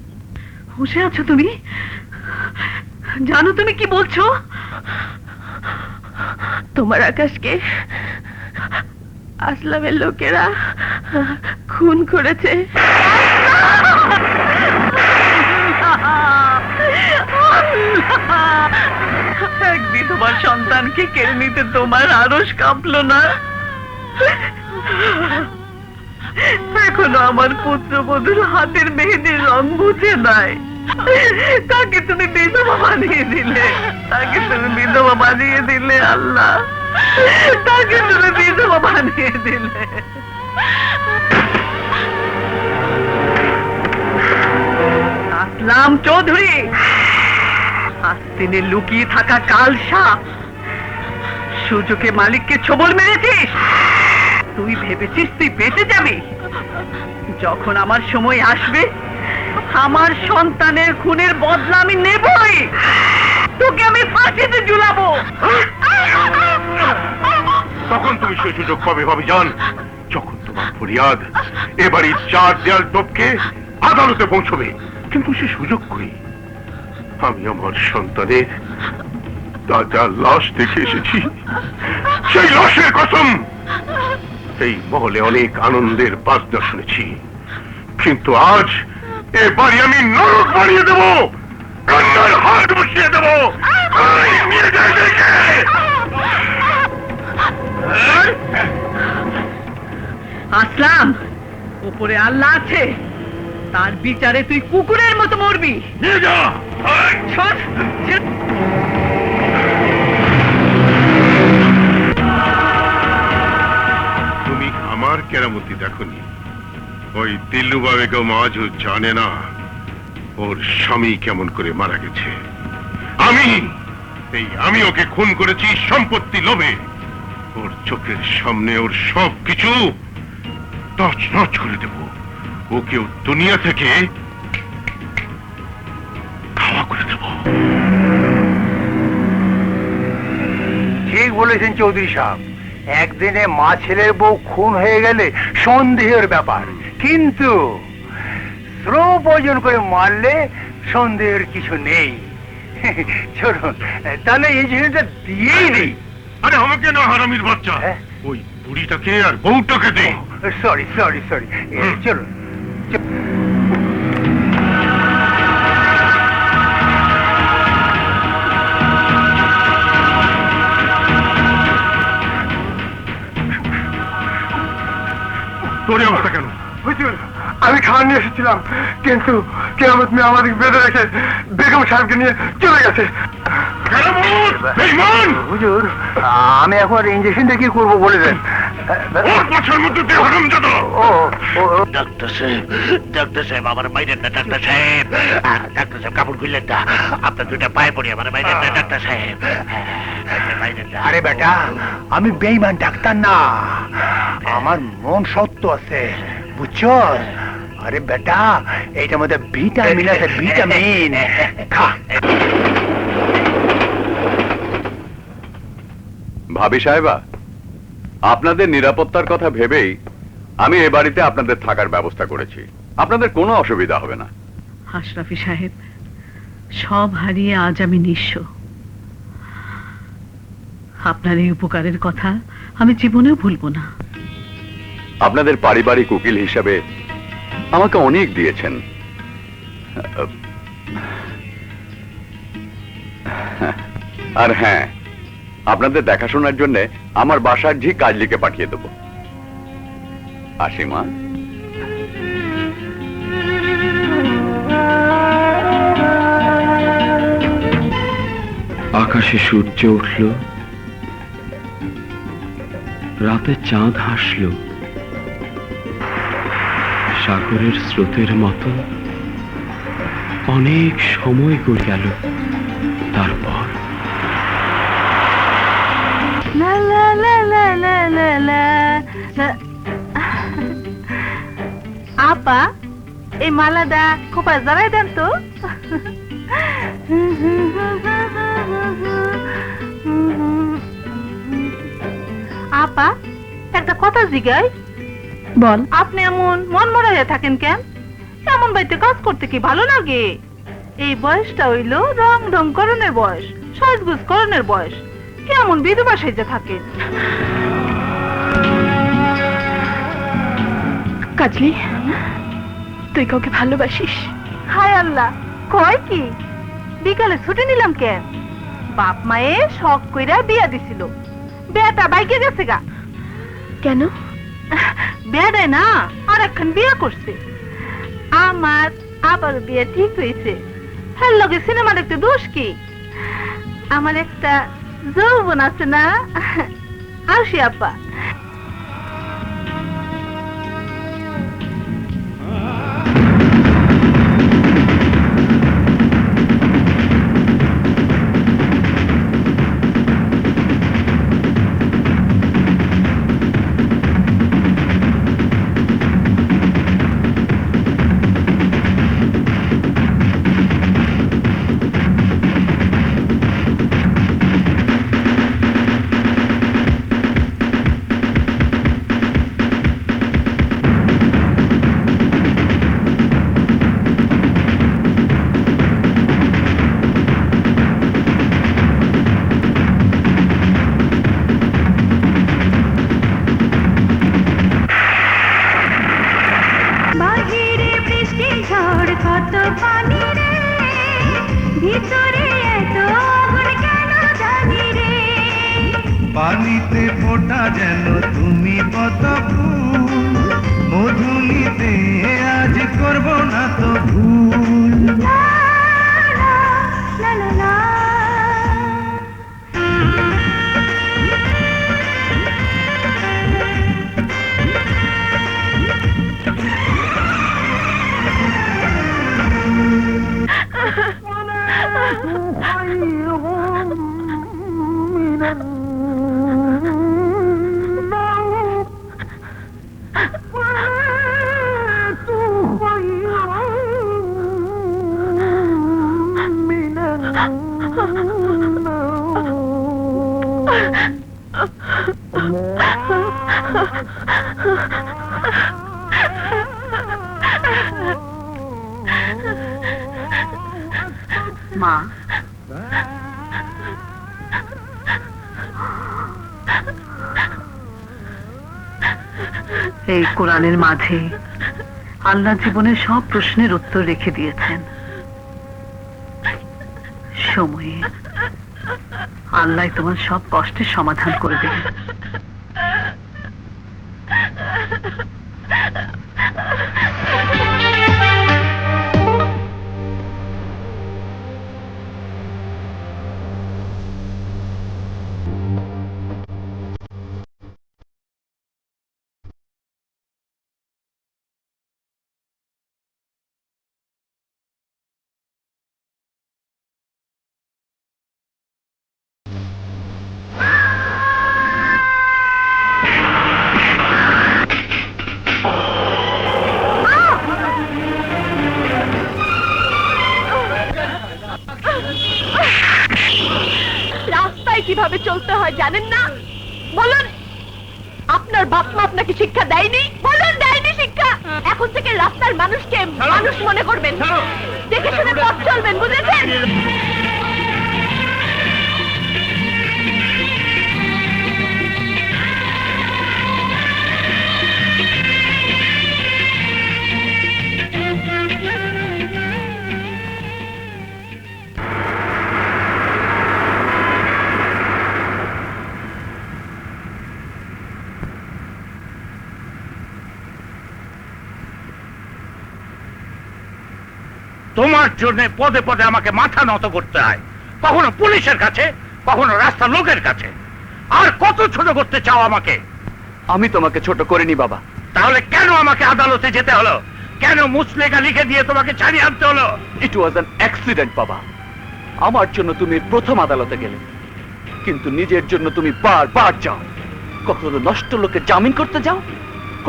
হুঁশে আছো তুমি? জানো তুমি কি বলছো? তোমার আকাশকে আসলামের লোকেরা খুন করেছে। একদিন তোমার সন্তানকে কেড়ে নিতে তোমার আরশ কাঁপলো না? এখনো আমার পুত্রবধূর হাতের মেহেদির রং বুঝে নাই। তাকে তুমি বিধবা বানিয়ে দিলে, তাকে তুমি বিধবা বানিয়ে দিলে আল্লাহ, তাকে তুমি বিধবা বানিয়ে দিলে। আসলাম চৌধুরী, আস্তিনে লুকিয়ে থাকা কাল সাপ, সুযোগে মালিককে ছোবল মেরেছিস। তুই ভেবেছিস তুই বেঁচে যাবি? যখন আমার সময় আসবে, আমার সন্তানের খুনের বদলা আমি নেবই। তোকে আমি ফাঁসিতে ঝুলাবো। তখন তুমি সেই সুযোগ পাবে ভাবিজান, যখন তোমার ফরিয়াদ এবারই 4 দেয়াল টপকে আদালতে পৌঁছবে। কিন্তু সে সুযোগ কই? আমি আমার সন্তানের তাজা লাশ দেখে এসেছি। সেই লাশের কসম, এই মহলে অনেক আনন্দের বাজনা শুনেছি, কিন্তু আজ এ বাড়ি আমি নরক বানিয়ে দেব, কান্নার হাত বসিয়ে দেব। আসলাম, উপরে আল্লাহ আছে, তার বিচারে তুই কুকুরের মতো মরবি। নিয়ে যা। ছোট, তুমি আমার কেরামতি দেখনি? ওই দিল্লুবা বেগম আজও জানে না ওর স্বামী কেমন করে মারা গেছে। আমি ওকে খুন করেছি সম্পত্তি লোভে। ওর চোখের সামনে ওর সব কিছু তছনছ করে দেব। ওকে দুনিয়া থেকে খাওয়া করে দেব। ঠিক বলেছেন চৌধুরী সাহেব। একদিনে মা ছেলের বউ খুন হয়ে গেলে সন্দেহের ব্যাপার, কিন্তু স্লো পয়জন করে মারলে সন্দেহের কিছু নেই। চলুন তাহলে এই জিনিসটা দিয়েই নেই। আরে আমাকে না, হারামির বাচ্চা, ওই বুড়িটাকে আর বউটাকে দে। সরি সরি সরি, চলুন। তোর এই অবস্থা কেন? হুজুর, আমি খাওয়া নিয়ে এসেছিলাম, কিন্তু কেয়ামত মেয়ে আমাদের বেঁধে রেখে বেগম সাহেবকে নিয়ে চলে গেছে। হুজুর, আমি এখন ইঞ্জেকশনটা কি করবো বলে দেন। ওর পাছার মধ্যে দে, হারামজাদা। ডাক্তার সাহেব আমার বাইরের না, ডাক্তার সাহেব, ডাক্তার সাহেব কাপড় খুললেন না, আপনার দুইটা পায়ে পড়ি, আমার বাইরের না, ডাক্তার সাহেব, বাইরের না। আরে বেটা, আমি বেঈমান ডাক্তার না, আমার মন সত্য আছে, বুঝছো? আরে বেটা, এইটার মধ্যে ভিটামিন আছে, ভিটামিন খা। ভাবি সাহেবা, আপনাদের নিরাপত্তার কথা ভেবেই আমি এ বাড়িতে আপনাদের থাকার ব্যবস্থা করেছি। আপনাদের কোনো অসুবিধা হবে না। আশরাফি সাহেব, সব হারিয়ে আজ আমি নিঃস্ব। আপনার এই উপকারের কথা আমি জীবনেও ভুলবো না। আপনাদের পারিবারিক উকিল হিসাবে আমাকে অনেক দিয়েছেন। আর হ্যাঁ, আপনাদের দেখাশোনার জন্য আমার বাসার ঝি কাজলিকে পাঠিয়ে দেব। আসি মা। আকাশে সূর্য উঠল, রাতে চাঁদ হাসল, সাগরের স্রোতের মতো অনেক সময় গড়ে গেল। তারপর আপা, এই মালাটা খোপায় জড়াই দেন তো। আপা, একটা কথা জিগাই। বল। আপনি এমন মন মরা হয়ে থাকেন কেন? এমন বাড়িতে কাজ করতে কি ভালো লাগে? এই বয়সটা হইল রং ঢং করণের বয়স, সাজগুজ করণের বয়স। কেমন বিধবা সেজে থাকেন? কাজলি, তুই কাউকে ভালোবাসিস? হায় আল্লাহ, কয় কি? বিকালে ছুটি নিলাম কেন? বাপ মায়ে শখ কইরা বিয়া দিছিল, বিয়াটা বাইকে গেছে গা। কেন? বিয়াটাই না, আর একখান বিয়া করছে। আমার আবার বিয়ে ঠিক হয়েছে। হ্যাঁ, লগে সিনেমা দেখতে দোষ কি? আমার একটা যৌবন আছে না। আসি আপা। পানিতে ফোটা যেন তুমি কত ফুল, মধুলিতে আজ করব না তো ভুল। মা, এই কোরআনের মাঝে আল্লাহ জীবনের সব প্রশ্নের উত্তর রেখে দিয়েছেন। সময়ে আল্লাহ তোমার সব কষ্টের সমাধান করে দেবেন। রাস্তায় কিভাবে চলতে হয় জানেন না? বলুন, আপনার বাপ মা আপনাকে শিক্ষা দেয়নি? বলুন, দেয়নি শিক্ষা? এখন থেকে রাস্তার মানুষকে মানুষ মনে করবেন, দেখে শুনে পথ চলবেন, বুঝেছেন? তোমার জন্য পদে পদে আমাকে মাথা নত করতে হয়, কখনো পুলিশের কাছে, কখনো রাস্তার লোকের কাছে। আর কত ছোট করতে চাও আমাকে? আমি তোমাকে ছোট করিনি বাবা। তাহলে কেন আমাকে আদালতে যেতে হলো? কেন মুসলেখা লিখে দিয়ে তোমাকে ছাড়িয়ে আনতে হলো? ইট ওয়াজ অ্যান অ্যাক্সিডেন্ট বাবা। আমার জন্য তুমি প্রথম আদালতে গেলে, কিন্তু নিজের জন্য তুমি বারবার যাও। কখনো নষ্ট লোকের জামিন করতে যাও,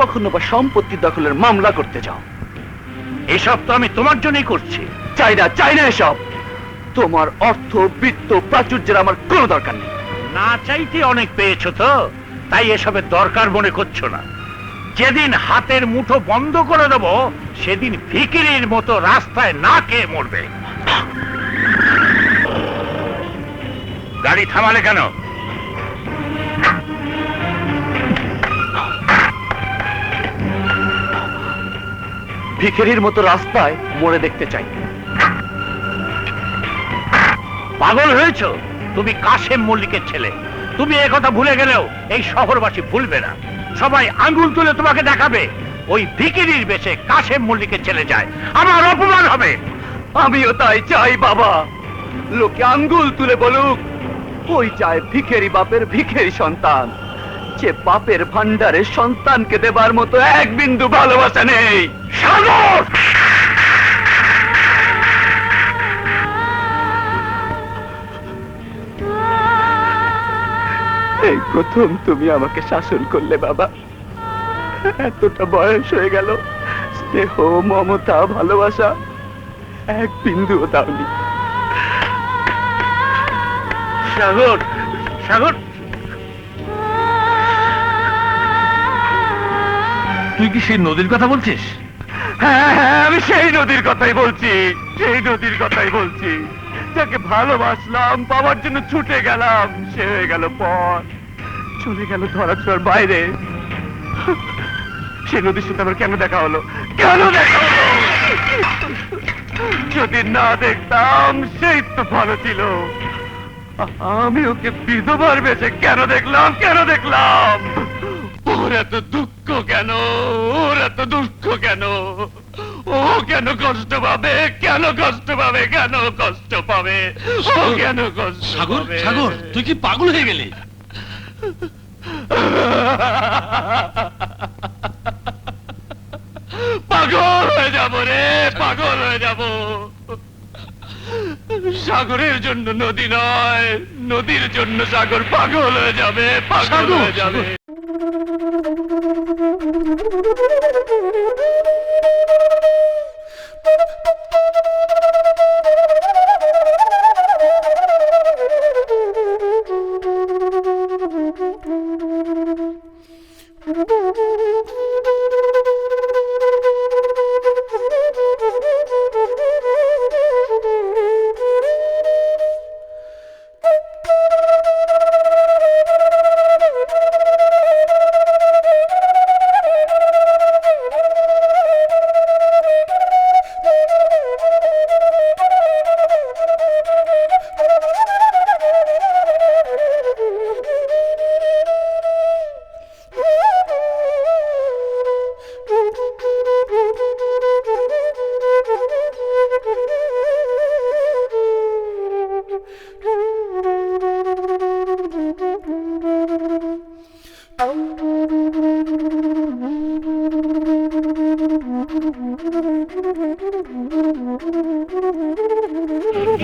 কখনো বা সম্পত্তি দখলের মামলা করতে যাও। এসব তো আমি তোমার জন্যই করছি। চাই না এসব। তোমার অর্থ, বৃত্ত, প্রাচুর্যের আমার কোনো দরকার নেই। না চাইতে অনেক পেয়েছো তো, তাই এসবের দরকার মনে করছো না। যেদিন হাতের মুঠো বন্ধ করে দেব, সেদিন ভিখিরির মতো রাস্তায় না খেয়ে মরবে। গাড়ি থামালে কেন? ভিখারির মতো রাস্তায় মরে দেখতে চাই। পাগল হয়েছো? তুমি কাশেম মল্লিকের ছেলে। তুমি একথা ভুলে গেলেও এই শহরবাসী ভুলবে না। সবাই আঙ্গুল তুলে তোমাকে দেখাবে ওই ভিখিরির বেশে কাশেম মল্লিকের ছেলে যায়। আমার অপমান হবে। আমিও তাই চাই বাবা। লোকে আঙ্গুল তুলে বলুক, ওই চায় ভিখারি বাপের ভিখারি সন্তান, যে বাপের ভান্ডারে সন্তানকে দেবার মতো এক বিন্দু ভালোবাসা নেই। সাগর! এই প্রথম তুমি আমাকে শাসন করলে বাবা। এতটা বয়স হয়ে গেল, স্নেহ, মমতা, ভালোবাসা এক বিন্দুও দাওনি। সাগর, সাগর, তুই কি সেই নদীর কথা বলছিস? হ্যাঁ, আমি সেই নদীর কথাই বলছি, সেই নদীর কথাই বলছি, যাকে ভালোবাসলাম, পাওয়ার জন্য ছুটে গেলাম। সে হয়ে গেল পর, চলে গেল ধরাছোঁয়ার বাইরে। সে নদীর সাথে আমার কেন দেখা হলো? কেন দেখা হলো? যদি না দেখতাম সেই তো ভালো ছিল। আমি ওকে বিধবার বেশে কেন দেখলাম? কেন দেখলাম? ওর এত দুঃখ কেন? ওর এত দুঃখ কেন? ও কেন কষ্ট পাবে? কেন কষ্ট পাবে? কেন কষ্ট পাবে? ও কেন কষ্ট? সাগর, পাবে? সাগর, তুই কি পাগল হয়ে গেলি? পাগল হয়ে যাব রে, পাগল হয়ে যাব। সাগরের জন্য নদী নয়, নদীর জন্য সাগর পাগল হয়ে যাবে, পাগল হয়ে যাবে।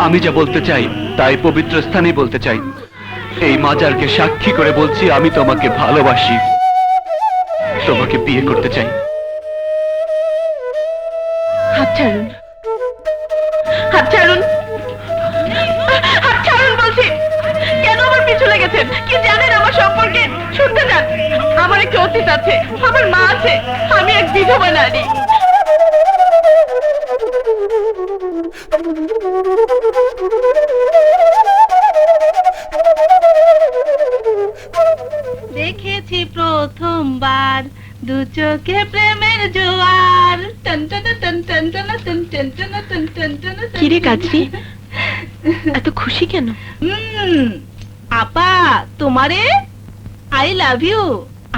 আমি যা বলতে চাই তাই পবিত্র স্থানেই বলতে চাই। এই মাজারকে সাক্ষী করে বলছি, আমি তোমাকে ভালোবাসি, তোমাকে বিয়ে করতে চাই। হাত ছাড়ুন, হাত ছাড়ুন, হাত ছাড়ুন বলছি। কেন আমার পিছু লেগেছেন? কি জানেন আমার সম্পর্কে? শুনতে চান? আমার একটি অতীত আছে, আমার মা আছে, আমি এক বিধবা নারী। দেখেছি প্রথমবার দু চোখে প্রেমের জোয়ার। কিরে কাজরি, এত খুশি কেন? আপা, তোমারে আই লাভ ইউ,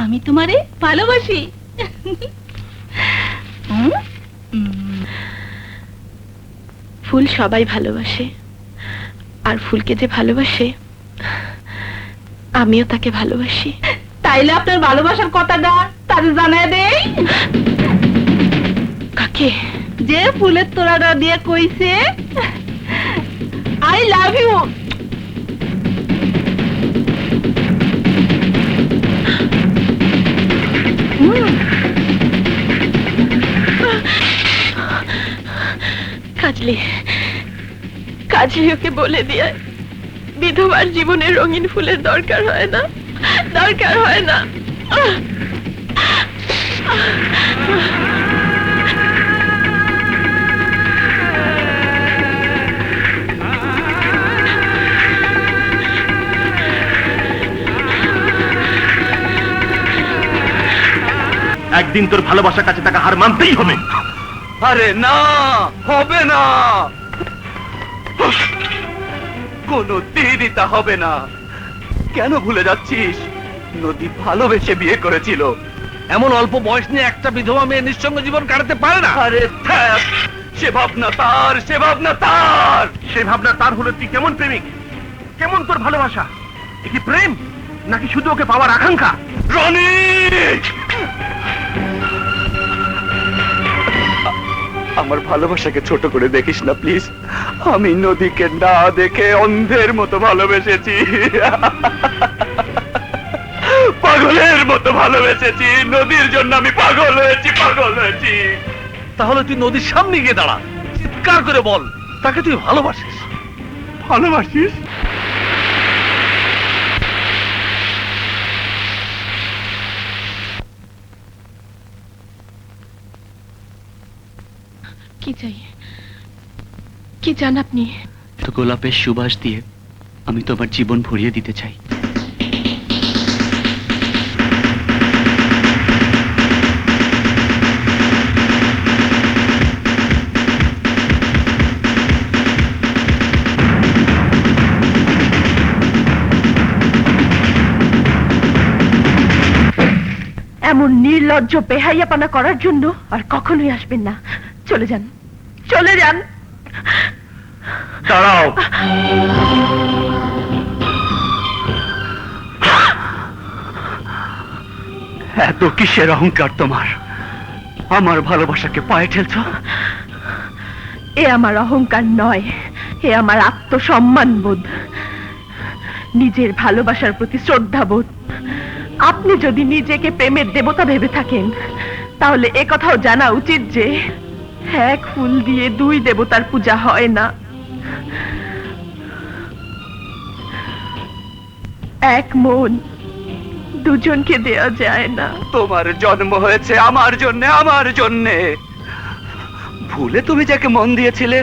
আমি তোমারে ভালোবাসি। ফুল সবাই ভালোবাসে, আর ফুলকে যে ভালোবাসে আমিও তাকে ভালোবাসি। তাইলে আপনার ভালোবাসার কথাটা তাদের জানায় দেই। কাকে? যে ফুলের তোড়াটা দিয়ে কইছে আই লাভ ইউ। কাজলি, কাজলি ওকে বলে দিয়ে বিধবার জীবনে রঙিন ফুলের দরকার হয় না, দরকার হয় না। একদিন তোর ভালোবাসার কাছে তাকে হার মানতেই হবে। আরে না, হবে না, কোনো দিনই তা হবে না। কেন ভুলে যাচ্ছিস? নদী ভালোবেসে বিয়ে করেছিল। এমন অল্প বয়স নিয়ে একটা বিধবা মেয়ে নিঃসঙ্গ জীবন কাটাতে পারে না। আরে ধ্যাৎ, সে ভাবনা তার, সে ভাবনা তার। সেই ভাবনা তার হলে তুই কেমন প্রেমিক? কেমন তোর ভালোবাসা? এ কি প্রেম নাকি শুধু ওকে পাওয়ার আকাঙ্ক্ষা? রনি, আমার ভালোবাসাকে ছোট করে দেখিস না প্লিজ। আমি নদীকে না দেখে অন্ধের মতো ভালোবেসেছি, পাগলের মতো ভালোবেসেছি। নদীর জন্য আমি পাগল হয়েছি, পাগল হয়েছি। তাহলে তুই নদীর সামনে গিয়ে দাঁড়া, চিৎকার করে বল তাকে তুই ভালোবাসিস। ভালোবাসিস? কি চাই? কি চান আপনি? তো গোলাপের সুবাস দিয়ে আমি তোমার জীবন ভরিয়ে দিতে চাই। এমন নির্লজ্জ বেহাইয়াপানা করার জন্য আর কখনোই আসবেন না। চলে যান, চলে যান। দাঁড়াও, এত কিসের অহংকার তোমার? আমার ভালোবাসাকে পায়ে ঠেলছ? এ আমার অহংকার নয়, এ আমার আত্মসম্মান বোধ, নিজের ভালোবাসার প্রতি শ্রদ্ধা বোধ। আপনি যদি নিজেকে প্রেমের দেবতা ভেবে থাকেন তাহলে এ কথাও জানা উচিত যে এক ফুল দিয়ে দুই দেবতার পূজা হয় না। এক মন দুজনকে দেয়া যায় না। তোমার জন্ম হয়েছে আমার জন্যে, আমার জন্যে। ভুলে তুমি যাকে মন দিয়েছিলে,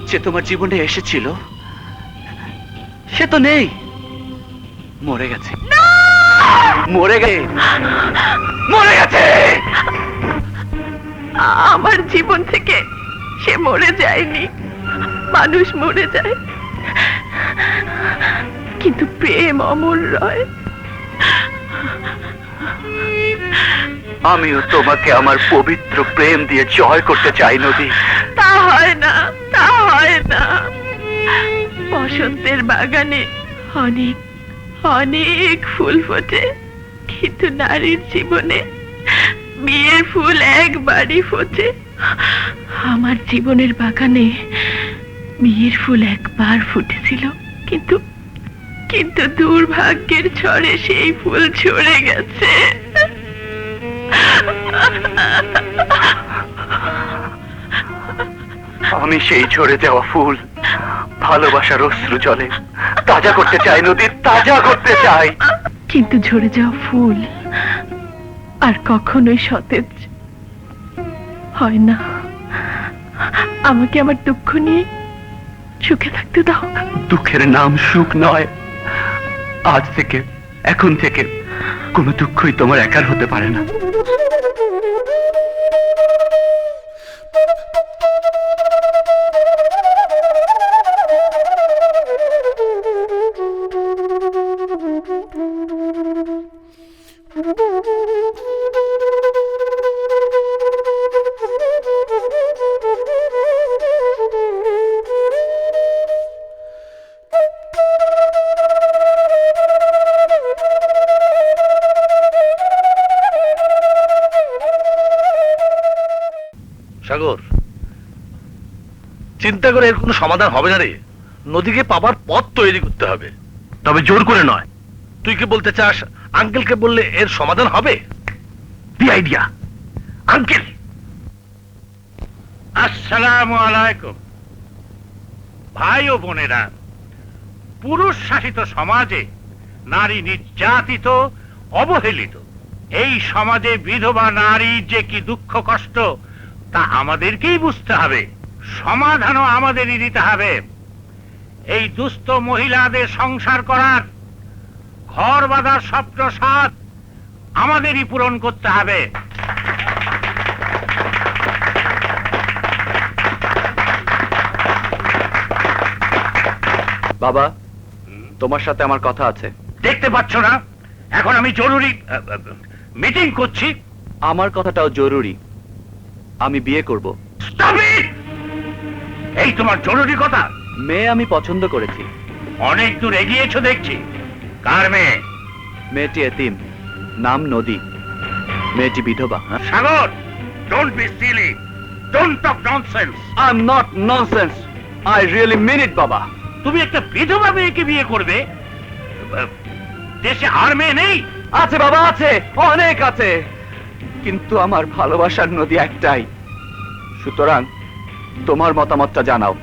সে তোমার জীবনে এসেছিল, সে তো নেই, মরে গেছে, মরে গেছে, মরে গেছে। আমার জীবন থেকে সে মরে যায়নি, মানুষ মরে যায়, কিন্তু প্রেম অমর রয়। আমিও তোমাকে আমার পবিত্র প্রেম দিয়ে জয় করতে চাই নদী। তা হয় না, তা হয় না। বসন্তের বাগানে অনেক অনেক ফুল ফোটে, কিন্তু নারীর জীবনে বিয়ের ফুল একবারই ফোটে। আমার জীবনের বাগানে বিয়ের ফুল একবার ফুটেছিল, কিন্তু কিন্তু দুর্ভাগ্যের ঝড়ে সেই ফুল ঝরে গেছে। আমি সেই ঝরে যাওয়া ফুল, ভালোবাসার অশ্রু জলে তাজা করতে চাই, নদী তাজা করতে চাই। কিন্তু ঝরে যাওয়া ফুল আর কখনোই সতেজ হয় না। আমাকে আমার দুঃখ নিয়ে সুখে থাকতে দাও। দুঃখের নাম সুখ নয়। আজ থেকে, এখন থেকে কোনো দুঃখই তোমার একার হতে পারে না। সাগর, চিন্তা করে এর কোনো সমাধান হবে না রে। নদীকে পাবার পথ তৈরি করতে হবে, তবে জোর করে নয়। তুই কি বলতে চাস আঙ্কেলকে বললে এর সমাধান হবে? The idea uncle. আসসালামু আলাইকুম ভাই ও বোনেরা। পুরুষ শাসিত সমাজে নারী নির্যাতিত, অবহেলিত। এই সমাজে বিধবা নারীর যে কি দুঃখ কষ্ট তা আমাদেরকেই বুঝতে হবে, সমাধানও আমাদেরই দিতে হবে। এই দুস্থ মহিলাদের সংসার করার, ঘর বাঁধার স্বপ্ন সাধ আমাদেরই পূরণ করতে হবে। বাবা, তোমার সাথে আমার কথা আছে। দেখতে পাচ্ছ না এখন আমি জরুরি মিটিং করছি? আমার কথাটাও জরুরি। আমি বিয়ে করব। Stop it! এই তোমার জরুরি কথা? মেয়ে আমি পছন্দ করেছি। অনেক দূর এগিয়েছো দেখছি। কার মেয়ে? মেয়েটি এতিম, নাম নদী। মেয়েটি বিধবা। Sagar, don't be silly, don't talk nonsense. I am not nonsense, I really mean it বাবা। তুমি একটা বিধবা মেয়েকে বিয়ে করবে? দেশে আর মেয়ে নেই? আছে বাবা, আছে, অনেক আছে, কিন্তু আমার ভালোবাসার নদী একটাই। সুতরাং তোমার মতামতটা জানাও।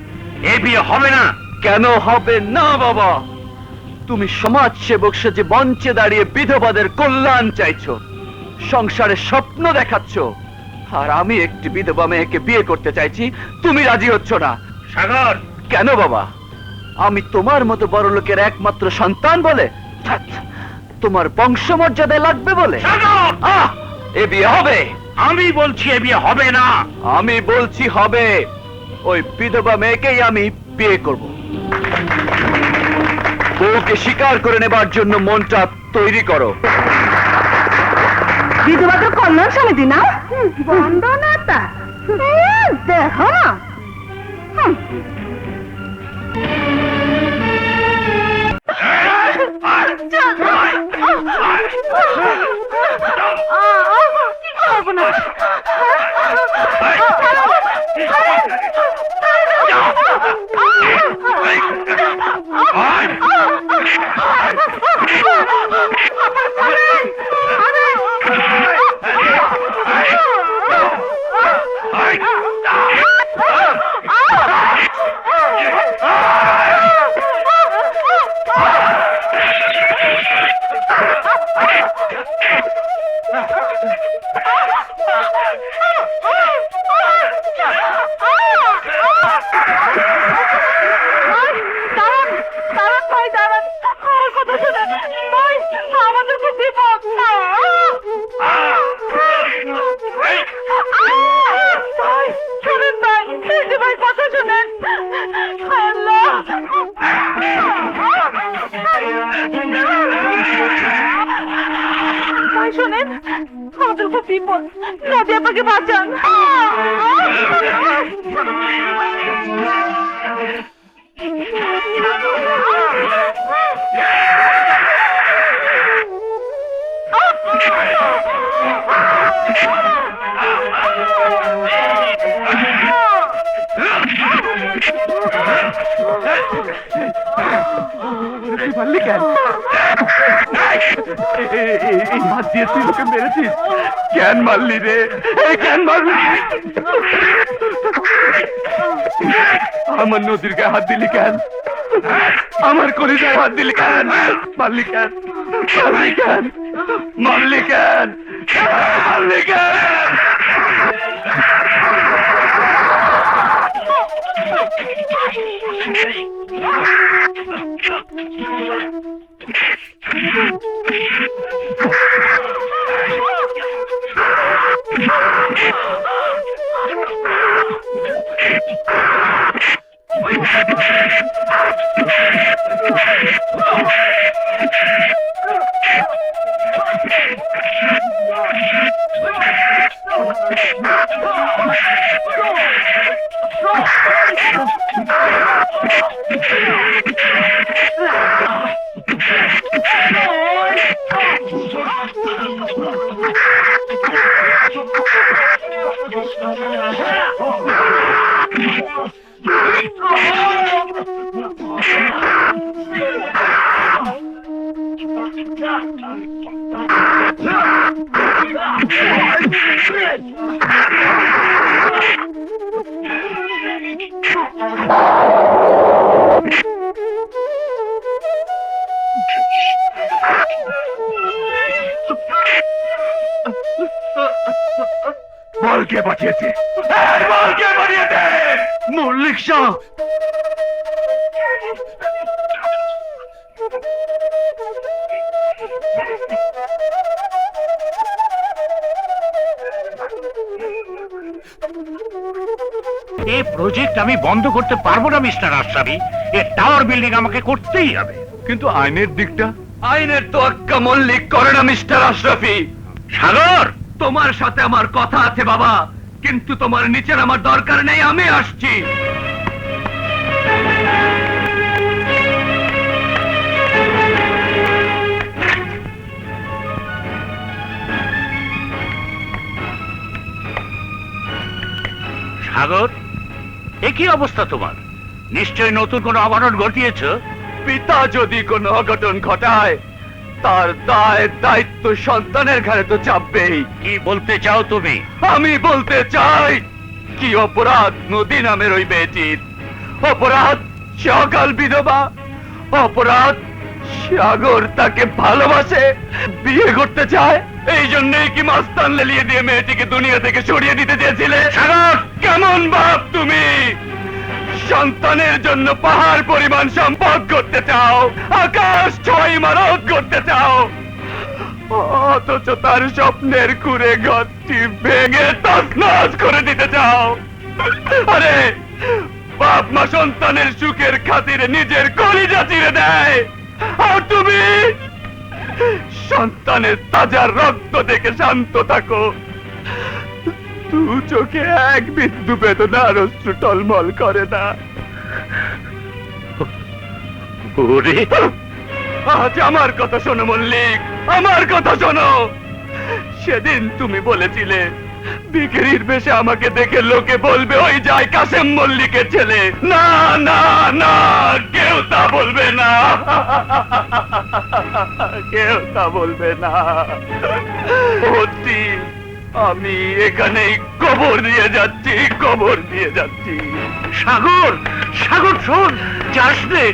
এ বিয়ে হবে না। কেন হবে না বাবা? তুমি সমাজ সেবক সেজে মঞ্চে দাঁড়িয়ে বিধবাদের কল্যাণ চাইছো, সংসারের স্বপ্ন দেখাচ্ছ, আর আমি একটি বিধবা মেয়েকে বিয়ে করতে চাইছি, তুমি রাজি হচ্ছ না। সাগর, কেন বাবা? আমি তোমার মতো বড় লোকের একমাত্র সন্তান বলে? ধ্যাৎ, তোমার বংশমর্যাদায় লাগবে বলে? সাগর, এ বিয়ে হবে। আমি বলছি এ বিয়ে হবে না। আমি বলছি হবে। ওই বিধবা মেয়েকেই আমি বিয়ে করব। বউকে স্বীকার করে নেবার জন্য মনটা তৈরি করো। বিধবা তো কল্যাণ সমিতি না, বন্দনাতা দেখো না। শোনেন, আমাদের খুব বিপদ, নদী আপনাকে বাঁচান। মারলি কেন? এই হাত দিয়ে তুই লোকে মেরেছিস? কেন মারলি রে? কেন মারলি? আমার নদীর গায়ে হাত দিলি কেন? আমার কলিজায় হাত দিলি কেন? মারলি কেন? মারলি কেন? মারলি কেন? মারলি কেন? বল কে পাঠিয়েছে? বল কে পাঠিয়েছে? মল্লিক শাহ। এই প্রজেক্ট আমি বন্ধ করতে পারবো না মিস্টার আশরাফি। এই টাওয়ার বিল্ডিং আমাকে করতেই হবে। কিন্তু আইনের দিকটা? আইনের তোয়াক্কা মল্লিক করে না মিস্টার আশরাফি। সাগর, তোমার সাথে আমার কথা আছে বাবা, কিন্তু তোমার নিচের আমার দরকার নেই, আমি আসছি। সাগর, এ কি অবস্থা তোমার? নিশ্চয় নতুন কোনো অঘটন ঘটিয়েছ। পিতা যদি কোনো অঘটন ঘটায় তার দায় দায়িত্ব সন্তানের ঘাড়ে তো চাপবেই। কি বলতে চাও তুমি? আমি বলতে চাই, কি অপরাধ নদী নামের ওই মেয়েটির? অপরাধ সকাল বিধবা, অপরাধ সাগর তাকে ভালোবাসে, বিয়ে করতে চায়। এই জন্যই কি মাস্তান লেলিয়ে দিয়ে মেয়েটিকে দুনিয়া থেকে সরিয়ে দিতে চেয়েছিলে? সাগর, কেমন বাপ তুমি? সন্তানের জন্য পাহাড় পরিমাণ সম্পদ করতে চাও, আকাশ ছয় ইমারত করতে চাও, অথচ তার স্বপ্নের কুড়ে ঘরটি ভেঙে তছনছ করে দিতে চাও। আরে বাপ মা সন্তানের সুখের খাতিরে নিজের কলিজা চিরে দেয়, আর তুমি সন্তানের তাজা রক্ত দেখে শান্ত থাকো। দু চোখে এক বিন্দু বেদনার অশ্রু টলমল করে না। ওরে, আজ আমার কথা শোনো মল্লিক, আমার কথা শোনো। সেদিন তুমি বলেছিলে ভিখিরির বেশে আমাকে দেখে লোকে বলবে ওই যায় কাসেম মল্লিকের ছেলে। না না না, কেউ তা বলবে না, কেউ তা বলবে না। সত্যি আমি এখানেই কবর দিয়ে যাচ্ছি, কবর দিয়ে যাচ্ছি। সাগর, সাগর শোন, যাস নে।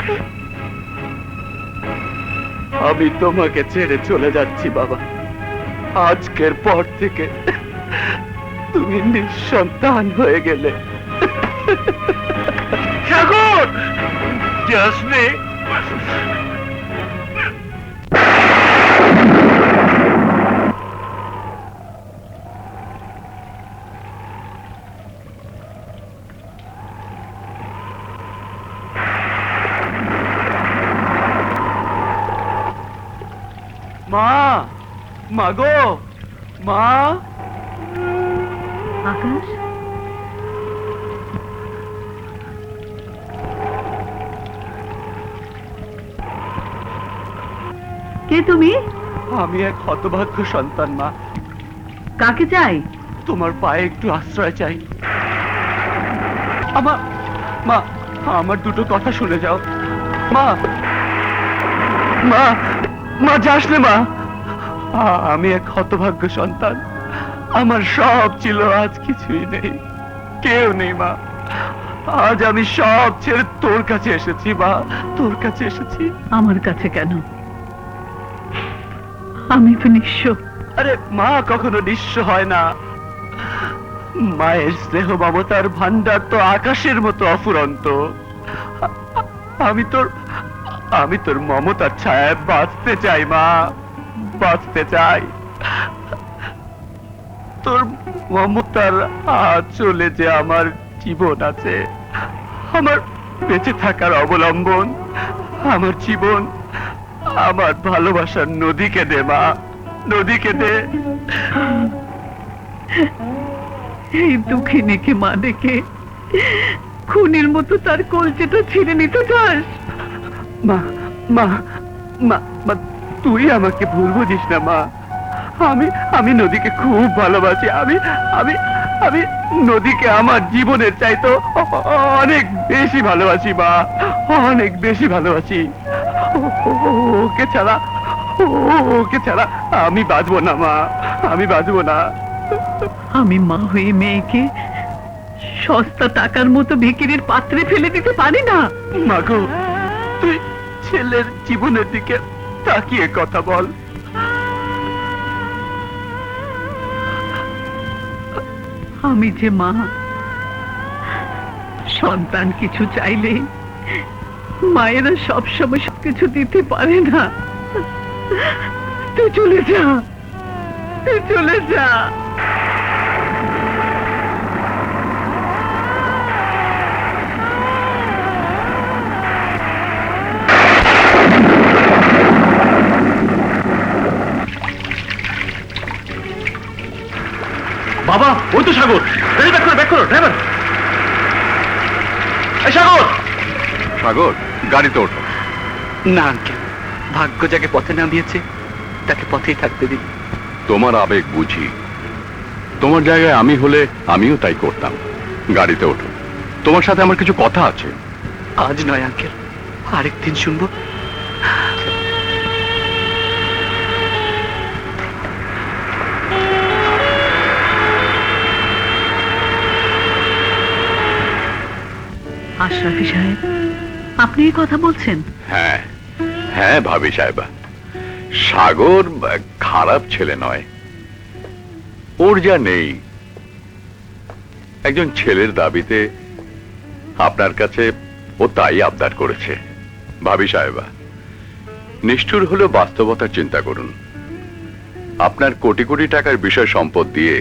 আমি তোমাকে ছেড়ে চলে যাচ্ছি বাবা। আজকের পর থেকে তুমি নিঃসন্তান হয়ে গেলে। সাগর, যাস নে। মা, মা গো, মা। আকাশ, কে তুমি? আমি এক হতভাগ্য সন্তান মা। কাকে চাই? তোমার পায়ে একটু আশ্রয় চাই। আমার মা, আমার দুটো কথা শুনে যাও। মা, মা, মা যাস না মা। আমি এক হতভাগ্য সন্তান, আমার সব ছিল, আজ কিছুই নেই, কেউ নেই মা। আজ আমি সব ছেড়ে তোর কাছে এসেছি মা, তোর কাছে এসেছি। আমার কাছে কেন? আমি তো নিঃস্ব। আরে মা কখনো নিঃস্ব হয় না। মায়ের স্নেহ মমতার ভান্ডার তো আকাশের মতো অফুরন্ত। আমি তোর মমতার ছায়ায় বাঁচতে চাই মা, বাঁচতে চাই। তোর মমতার আঁচলে যে আমার জীবন আছে, আমার বেঁচে থাকার অবলম্বন, আমার জীবন, আমার ভালোবাসার নদীকে দে মা, নদীকে দে। এই দুঃখিনীকে মা ডেকে খুনির মতো তার কলচেটা ছিঁড়ে নিতে চাস? মা, মা, মা, মা, তুই আমাকে ভুল বুঝিস না মা। আমি নদীকে খুব ভালোবাসি। আমি নদীকে আমার জীবনের চাইতো অনেক বেশি ভালোবাসি মা, অনেক বেশি ভালোবাসি। ওকে ছাড়া আমি বাঁচবো না মা, আমি বাঁচবো না। আমি মা হয়ে মেয়েকে সস্তা টাকার মতো ভিখিরির পাত্রে ফেলে দিতে পারি না। মাগো, তুই ছেলের জীবনের দিকে তাকিয়ে কথা বল। আমি যে মা, সন্তান কিছু চাইলে মায়েরা সবসময় সবকিছু দিতে পারে না। তুই চলে যা, তুই চলে যা। বাবা, ওই তো সাগর। গাড়ি ব্যাক করো ড্রাইভার। সাগর, সাগর, গাড়িতে ওঠো। না আঙ্কেল, ভাগ্য যাকে পথে নামিয়েছে তাকে পথেই থাকতে দিন। তোমার আবেগ বুঝি, তোমার জায়গায় আমি হলে আমিও তাই করতাম। গাড়িতে ওঠো, তোমার সাথে আমার কিছু কথা আছে। আজ নয় আঙ্কেল, আরেকদিন শুনবো। আশরাফি সাহেব, আপনি এই কথা বলছেন? হ্যাঁ হ্যাঁ ভাবি সাহেবা, সাগর খারাপ ছেলে নয়। ওর যা নেই, একজন ছেলের দাবিতে আপনার কাছে ও তাই আবদার করেছে। ভাবি সাহেবা, নিষ্ঠুর হলেও বাস্তবতার চিন্তা করুন। আপনার কোটি কোটি টাকার বিষয় সম্পদ দিয়ে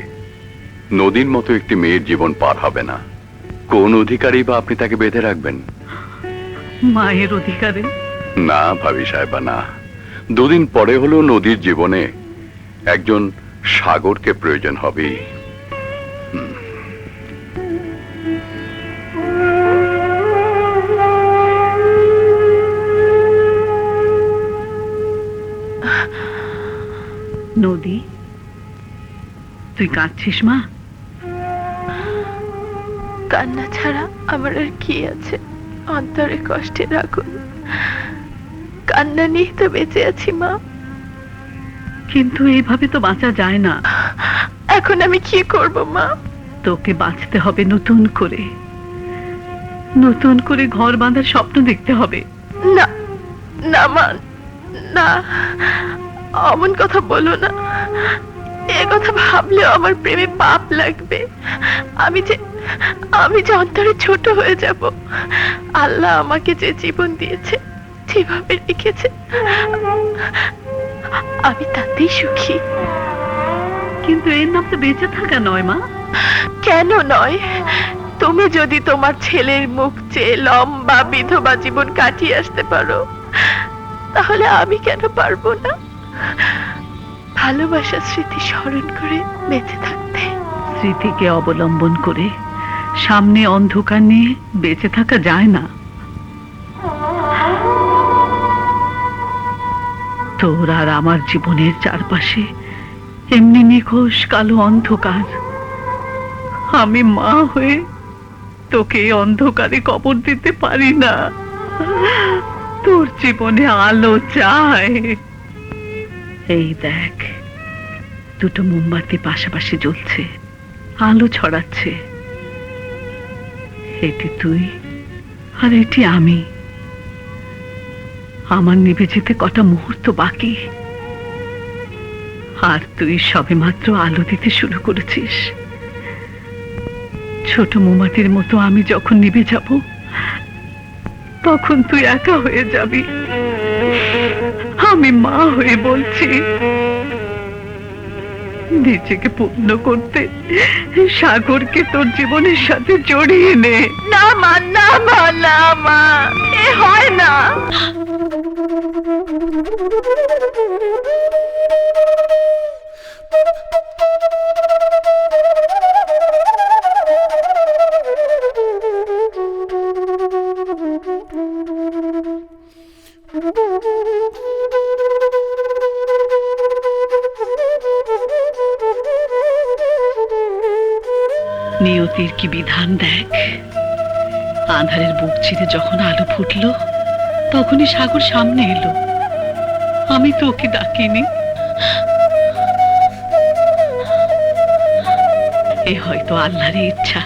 নদীর মতো একটি মেয়ের জীবন পার হবে না। কোন অধিকারই বা আপনি তাকে বেঁধে রাখবেন? মায়ের অধিকারে? না ভাবি সাহেবা, না। দুদিন পরে হলেও নদীর জীবনে একজন সাগরকে প্রয়োজন হবে। নদী, তুই কাঁদছিস মা? কান্না ছাড়া আমার আর কি আছে? অন্তরে কষ্টের আগুন, কান্না নিয়ে তো বেঁচে আছি মা। কিন্তু এইভাবে তো বাঁচা যায় না। এখন আমি কি করব মা? তোকে বাঁচতে হবে নতুন করে, নতুন করে ঘর বাঁধার স্বপ্ন দেখতে হবে। না না মা, না, অমন কথা বলো না। এ কথা ভাবলেও আমার প্রেমে পাপ লাগবে। আমি যে অন্তরে ছোট হয়ে যাব। আল্লাহ আমাকে যে জীবন দিয়েছে, যেভাবে রেখেছে, আমি তাতেই সুখী। কিন্তু এর নাম তো বেঁচে থাকা নয় মা। কেন নয়? তুমি যদি তোমার ছেলের মুখ চেয়ে লম্বা বিধবা জীবন কাটিয়ে আসতে পারো, তাহলে আমি কেন পারবো না ভালোবাসার স্মৃতি স্মরণ করে বেঁচে থাকতে? স্মৃতিকে অবলম্বন করে সামনে অন্ধকার নিয়ে বেঁচে থাকা যায় না। তোর আর আমার জীবনের চারপাশে এমনি নিখোশ কালো অন্ধকার। আমি মা হয়ে তোকে এই অন্ধকারে কবর দিতে পারি না। তোর জীবনে আলো চাই। এই দেখ, দুটো মোমবাতি পাশাপাশি জ্বলছে, আলো ছড়াচ্ছে। এটি তুই আর এটি আমি। আমার নিভে যেতে কটা মুহূর্ত বাকি, আর তুই সবেমাত্র আলো দিতে শুরু করেছিস। ছোট মোমবাতির মতো আমি যখন নিভে যাব, তখন তুই একা হয়ে যাবি। আমি মা হয়ে বলছি, নিজেকে পূর্ণ করতে সাগরকে তোর জীবনের সাথে জড়িয়ে নে। না মা, না মা, না মা, এ হয় না। নিয়তির কি বিধান দেখ, আঁধারের বুক চিরে যখন আলো ফুটলো, তখনই সাগর সামনে এলো। আমি তো ওকে ডাকিনি। এ হয়তো আল্লাহর ইচ্ছা।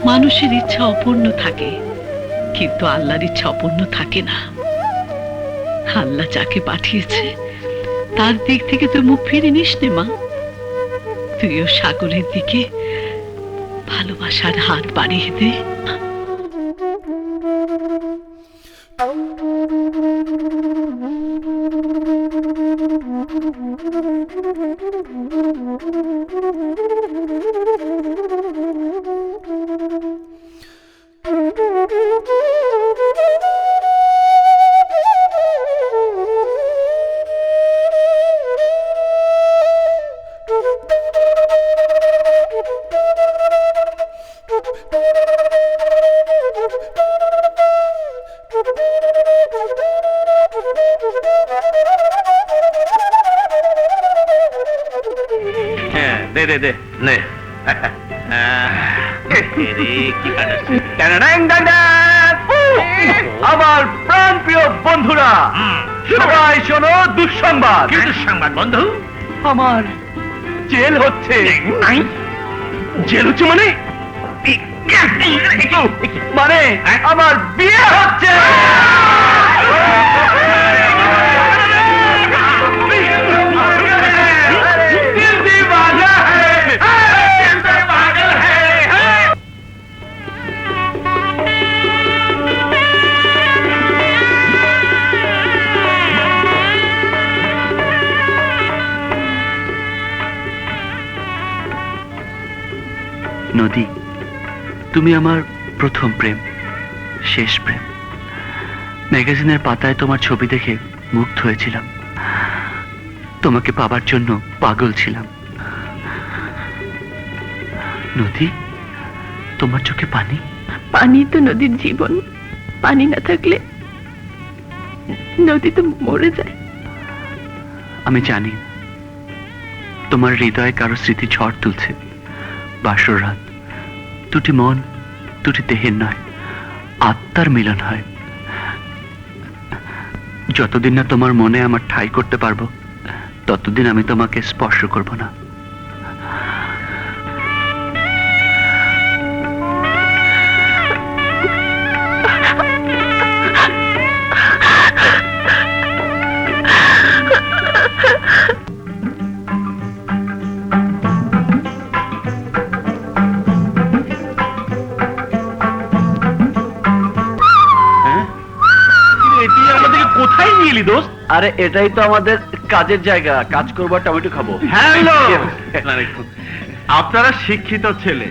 মানুষের ইচ্ছা অপূর্ণ থাকে, কিন্তু আল্লাহর ইচ্ছা অপূর্ণ থাকে না। আল্লাহ যাকে পাঠিয়েছে তার দিক থেকে তুই মুখ ফিরে নিস নে মা। তুইও সাগরের দিকে ভালোবাসার হাত বাড়িয়ে দে। দে দে দে নে। আমার প্রাণ প্রিয় বন্ধুরা, সবাই শোনো দুঃসংবাদ। কি দুঃসংবাদ বন্ধু? আমার জেল হচ্ছে। জেল হচ্ছে মানে? মানে আমার বিয়ে হচ্ছে। নদী, তুমি আমার প্রথম প্রেম, শেষ প্রেম। ম্যাগাজিনের পাতায় তোমার ছবি দেখে মুগ্ধ হয়েছিলাম। তোমাকে পাবার জন্য পাগল ছিলাম। নদী, তোমার চোখে পানি? পানি তো নদীর জীবন। পানি না থাকলে নদী তো মরে যায়। আমি জানি তোমার হৃদয়ে কারো স্মৃতি ঝড় তুলছে। বাসর রাত, দুটি মন, দুটি দেহের নয়, আত্মার মিলন হয়। যতদিন না তোমার মনে আমার ঠাঁই করতে পারবো, ততদিন আমি তোমাকে স্পর্শ করব না। কোথায় নিয়ে এলি দোস্ত? আরে এটাই তো আমাদের কাজের জায়গা, কাজ করবো, টমেটো খাবো। হ্যালো, আপনারা শিক্ষিত ছেলে,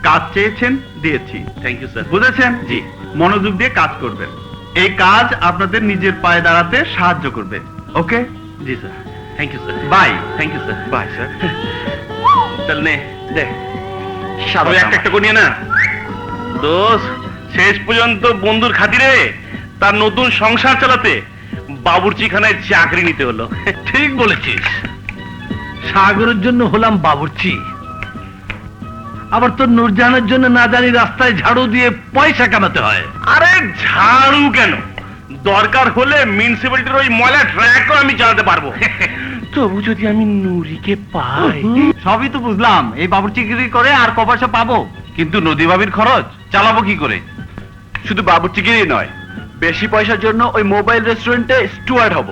কাজ চেয়েছেন, দিয়েছি। Thank you sir. বুঝেছেন? জি। মনোযোগ দিয়ে কাজ করবেন। এই কাজ আপনাদের নিজের পায়ে দাঁড়াতে সাহায্য করবে। ওকে? জি sir. Thank you sir. Bye. Thank you sir. Bye sir. তাহলে নে দে, সবাই একটা একটা করে নিয়ে না। দোস্ত, শেষ পর্যন্ত বন্ধুর খাতিরে তার নতুন সংসার চালাতে বাবুর্চিখানায় চাকরি নিতে হলো। ঠিক বলেছিস, সাগরের জন্য হলাম বাবুর্চি, আবার তোর নূরজাহানের জন্য না জানি রাস্তায় ঝাড়ু দিয়ে পয়সা কামাতে হয়। আরে ঝাড়ু কেন, দরকার হলে মিউনিসিপ্যালিটির ওই ময়লা ট্রাকও আমি চালাতে পারবো। তবু যদি আমি নুরিকে পাই। সবই তো বুঝলাম, এই বাবুর্চিগিরি করে আর ক পয়সা পাবো, কিন্তু নদী ভাবির খরচ চালাবো কি করে? শুধু বাবুর্চিগিরি নয়, বেশি পয়সার জন্য ওই মোবাইল রেস্টুরেন্টে স্টুয়ার্ড হব।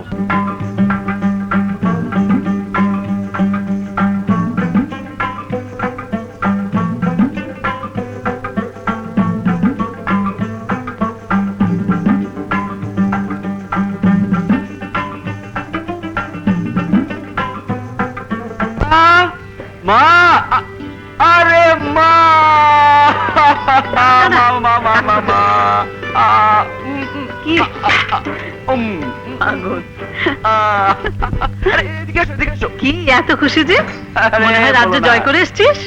মা, আরে মা, মা মা মা মা মা, কি আগুন, এদিকে এসো, এদিকে এসো। কি এত খুশি যে? আরে, মনে হয় রাজ্য বলো না। জয় করে এসছিস।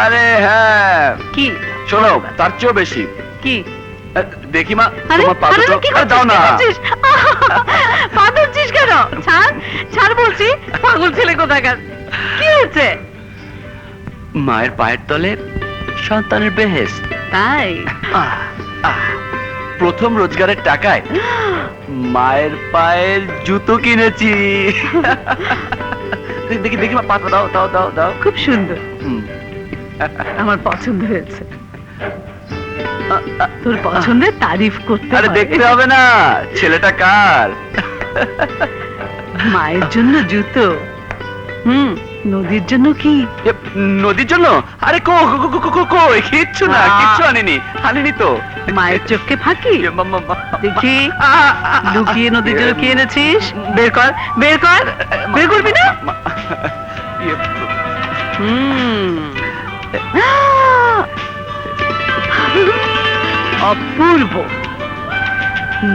আরে হ্যাঁ, কি শোনো, তার চেয়েও বেশি। কি? দেখি মা, আরে তোমার পাথর আরে, কি করছিস, দাও না। কি করছিস? পা ধরছিস কেন? ছাড় ছাড় বলছি, পাগল ছেলে কোথাকার। কি হয়েছে? মায়ের পায়ের তলে সন্তানের বেহেশত। তাই প্রথম রোজগারের টাকায় মায়ের পায়ের জুতো কিনেছি। দেখি দেখি মা, পাতা দাও দাও দাও দাও। খুব সুন্দর, হুম। আমার পছন্দ হয়েছে। তোর পছন্দের তারিফ করতে আরে হয়। দেখতে হবে না ছেলেটা কার। মায়ের জন্য জুতো, নদীর জন্য কি? এ, নদীর জন্য? আরে কিচ্ছু না, কিচ্ছু আনিনি, আনিনি তো। মায়ের চোখকে ফাঁকি? এ, দেখি লুকিয়ে নদীর জন্য কি এনেছিস? বের কর, বের কর, বের করবি না? ইয়ে, অপূর্ব,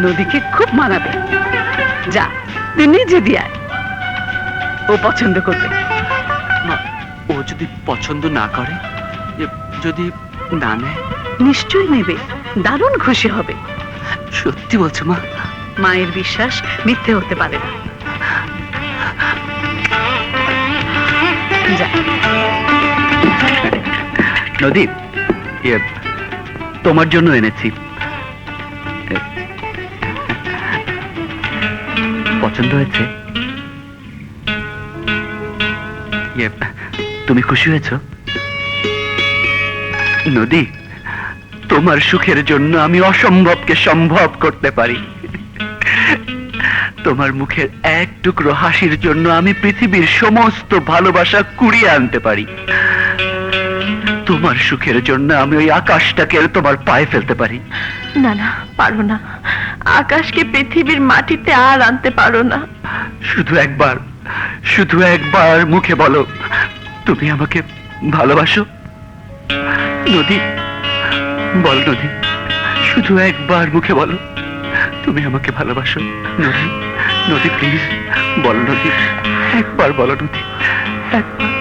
নদীকে খুব মানাবে। যা, তুই নিজে দিয়ে আয়, ও পছন্দ করবে। মা, ও যদি পছন্দ না করে, যদি না নেয়? নিশ্চয়ই নেবে, দারুণ খুশি হবে। সত্যি বলছো মা? মায়ের বিশ্বাস মিথ্যে হতে পারে না। যা। নদী, ইয়ে, তোমার জন্য এনেছি। পছন্দ হয়েছে? ইয়ে, তুমি খুশি হয়েছ? নদী, তোমার সুখের জন্য আমি অসম্ভবকে সম্ভব করতে পারি। তোমার মুখের এক টুকরো হাসির জন্য আমি পৃথিবীর সমস্ত ভালোবাসা কুড়িয়ে আনতে পারি। তোমার সুখের জন্য আমি ওই আকাশটাকে তোমার পায়ে ফেলতে পারি। না না, পারো না। আকাশকে পৃথিবীর মাটিতে আর আনতে পারো না। শুধু একবার, শুধু একবার মুখে বলো, তুমি আমাকে ভালোবাসো। নদী, বল নদী, শুধু একবার মুখে বলো, তুমি আমাকে ভালোবাসো। নদী, নদী প্লিজ বল নদী, একবার বলো নদী, একবার।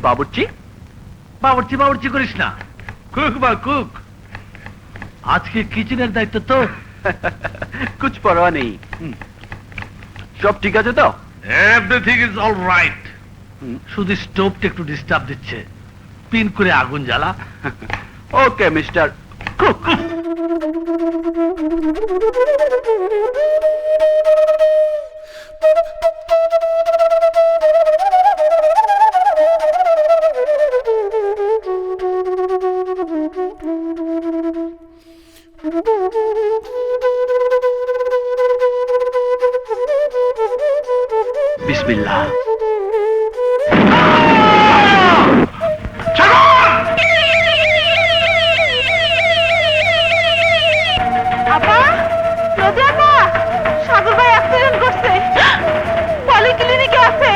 বাবুর্চি, বাবুর্চি বাবুর্চি করিস না, কুক বা কুক। আজকে কিচেনের দায়িত্ব তো। কুছ পরোয়া নেই। সব ঠিক আছে তো? Everything is all right. শুধু স্টোভটা একটু ডিস্টার্ব দিচ্ছে, পিন করে আগুন জ্বালা। Okay mister cook. বিসমিল্লাহ। আপা, নদী আপা, সাগর ভাই অ্যাক্সিডেন্ট করছে, পলিক্লিনিকে আছে।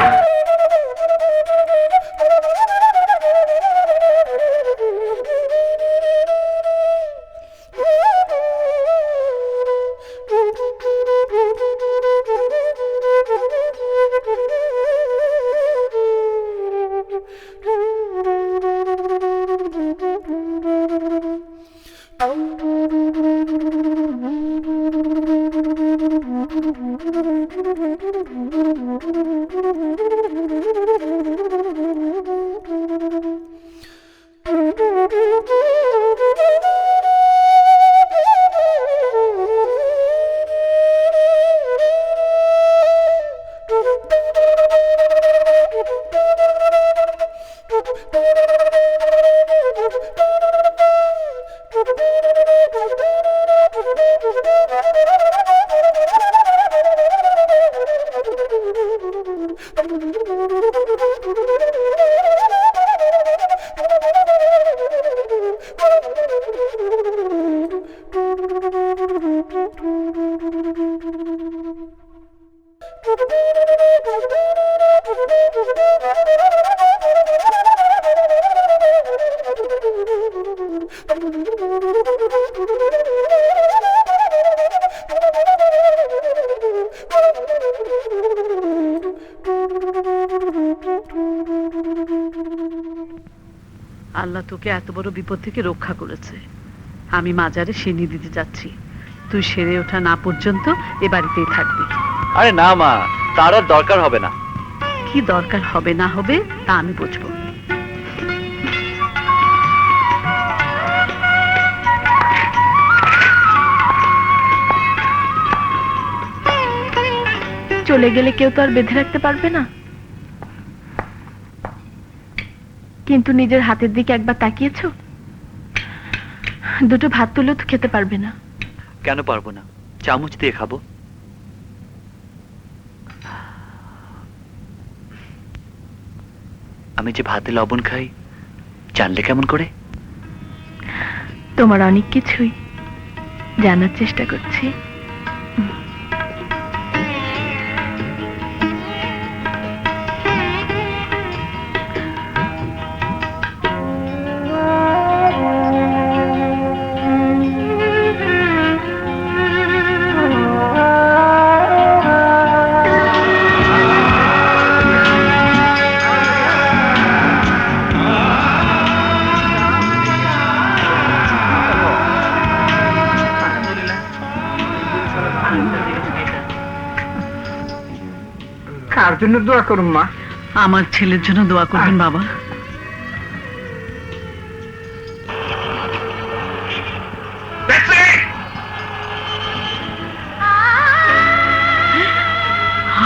আল্লাহ তোকে এত বড় বিপদ থেকে রক্ষা করেছে। আমি মাজারে সিনি দিতে যাচ্ছি, তুই সেরে ওঠা না পর্যন্ত এ বাড়িতেই থাকবি। আরে না মা, তার আর দরকার হবে না। কি দরকার হবে না হবে তা আমি বুঝবো। চলে গেলে কেউ তো আর বেঁধে রাখতে পারবে না, কিন্তু নিজের হাতের দিকে একবার তাকিয়েছো? দুটো ভাত তুলেও তো খেতে পারবে না। কেন পারবো না, চামচ দিয়ে খাবো। আমি যে ভাতে লবণ খাই জানলে কেমন করে? তোমার অনেক কিছুই জানার চেষ্টা করছি। কার জন্য দোয়া করুন মা? আমার ছেলের জন্য দোয়া করবেন বাবা।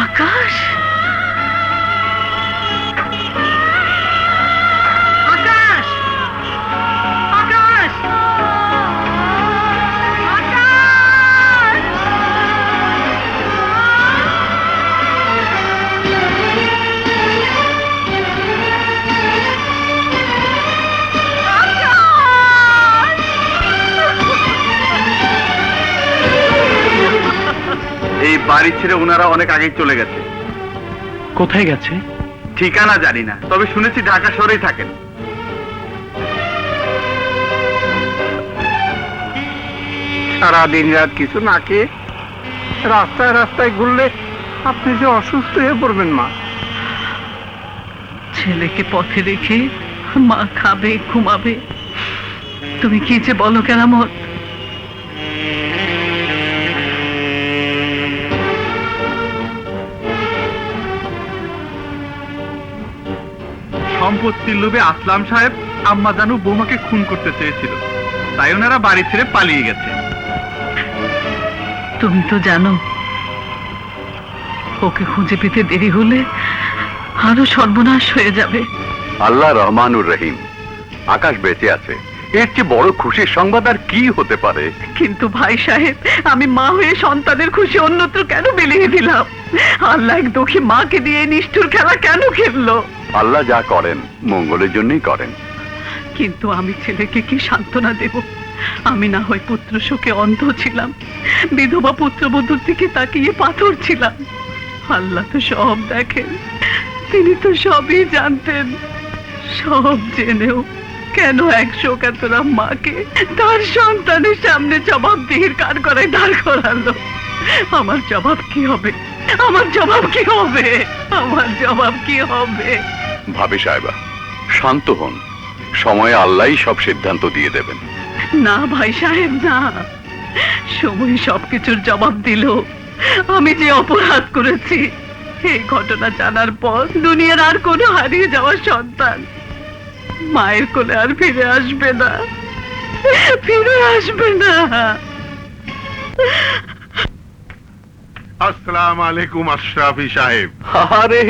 আকাশ, আকাশ, আকাশ, এই বাড়ি ছেড়ে ওনারা অনেক আগেই চলে গেছে। কোথায় গেছে? ঠিকানা জানি না, তবে শুনেছি ঢাকা শহরেই থাকেন। সারাদিন রাত কিছু না খেয়ে রাস্তায় রাস্তায় ঘুরলে আপনি যে অসুস্থ হয়ে পড়বেন মা। ছেলেকে পথে রেখে মা খাবে ঘুমাবে, তুমি কি যে বলো কেরামত। সম্পত্তির লোভে আসলাম সাহেব আম্মা জানু বৌমাকে খুন করতে চেয়েছিল, তাই ওনারা বাড়ি ছেড়ে পালিয়ে গেছে। তুমি তো জানো ওকে খুঁজে পেতে দেরি হলে আরো সর্বনাশ হয়ে যাবে। আল্লাহ রহমানুর রহিম, আকাশ বেঁচে আছে, এর চেয়ে বড় খুশির সংবাদ আর কি হতে পারে? কিন্তু ভাই সাহেব, আমি মা হয়ে সন্তানের খুশি অন্যত্র কেন বিলিয়ে দিলাম? আল্লাহ এক দুঃখী মাকে দিয়ে এই নিষ্ঠুর খেলা কেন খেললো? আল্লাহ যা করেন মঙ্গলের জন্যই করেন। কিন্তু আমি ছেলেকে কি সান্ত্বনা দেব? আমি না হয় পুত্র শোকে অন্ধ ছিলাম, বিধবা পুত্রবধূর দিকে তাকিয়ে পাথর ছিলাম। আল্লাহ তো সব দেখেন, তিনি তো সবই জানতেন। সব জেনেও কেন এক শোকাতুরা মাকে তার সন্তানের সামনে জবাবদিহির কার করায় দাঁড় করালো? আমার জবাব কি হবে? আমার জবাব কি হবে? আমার জবাব কি হবে? ভাবি সাহেবা, শান্ত হন, সময়ে আল্লাহই সব সিদ্ধান্ত দিয়ে দেবেন। না ভাই সাহেব, না, সময় সবকিছুর জবাব দিল। আমি যে অপরাধ করেছি এই ঘটনা জানার পর দুনিয়ার আর কোনো হারিয়ে যাওয়া সন্তান মায়ের কোলে আর ফিরে আসবে না, ফিরে আসবে না। আসসালামু আলাইকুম আশরাফি সাহেব। আরে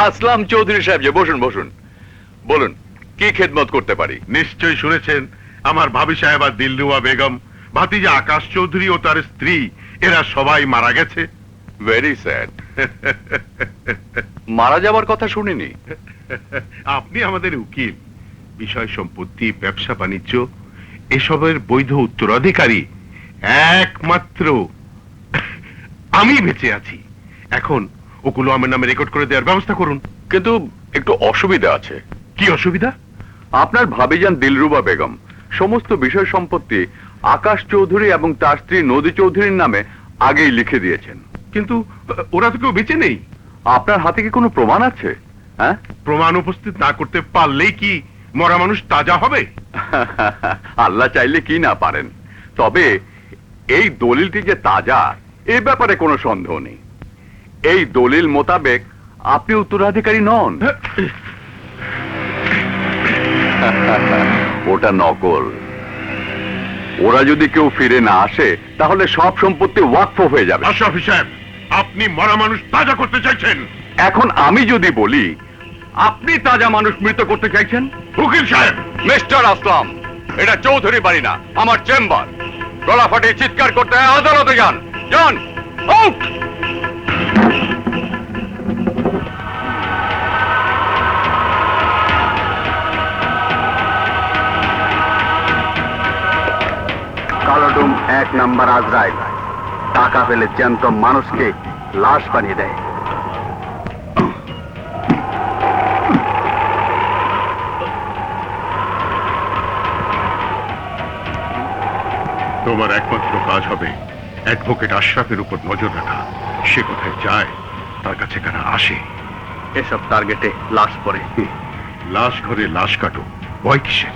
আসলাম চৌধুরী সাহেব, যে বসুন বসুন, বলুন কি খেদমত করতে পারি? নিশ্চয়ই শুনেছেন আমার ভাবি সাহেব আর দিলরুবা বেগম, ভাতিজা আকাশ চৌধুরী ও তার স্ত্রী, এরা সবাই মারা গেছে। Very sad. মারা যাবার কথা শুনিনি। আপনি আমাদের উকিল, বিষয় সম্পত্তি, ব্যবসা বাণিজ্য এসবের বৈধ উত্তরাধিকারী একমাত্র আমি বেঁচে আছি। এখন ওগুলো আমার নামে রেকর্ড করে দেওয়ার ব্যবস্থা করুন। কিন্তু একটু অসুবিধা আছে। কি অসুবিধা? আপনার ভাবিজান দিলরুবা বেগম সমস্ত বিষয় সম্পত্তি আকাশ চৌধুরী এবং তার স্ত্রী নদী চৌধুরীর নামে আগেই লিখে দিয়েছেন। কিন্তু ওরা তো কেউ বেঁচে নেই। আপনার হাতে কি কোনো প্রমাণ আছে? হ্যাঁ, প্রমাণ উপস্থিত না করতে পারলেই কি মরা মানুষ তাজা হবে? আল্লাহ চাইলে কি না পারেন। তবে এই দলিলটি যে তাজা, এ ব্যাপারে কোনো সন্দেহ নেই। এই দলিল মোতাবেক আপনি উত্তরাধিকারী নন। ওটা নকল। ওরা যদি কেউ ফিরে না আসে তাহলে সব সম্পত্তি ওয়াকফ হয়ে যাবে। আশরাফি সাহেব, আপনি মরা মানুষ তাজা করতে চাইছেন? এখন আমি যদি বলি আপনি তাজা মানুষ মৃত করতে চাইছেন? উকিল সাহেব। মিস্টার আসলাম, এটা চৌধুরী বাড়ি না, আমার চেম্বার। গলা ফাটিয়ে চিৎকার করতে আদালতে যান, যান। আউট! কালোডুম 1 নাম্বার আজরাইল টাকা পেলে জ্যান্ত মানুষকে লাশ বানিয়ে দেয়। তোমার একমাত্র কাজ হবে অ্যাডভোকেট আশরাফের উপর নজর রাখা। সে কোথায় যায়, তার কাছে কারা আসে। এসব টার্গেটে লাশ পড়ে। লাশ ঘরে লাশ কাটো, ভয় কিসের?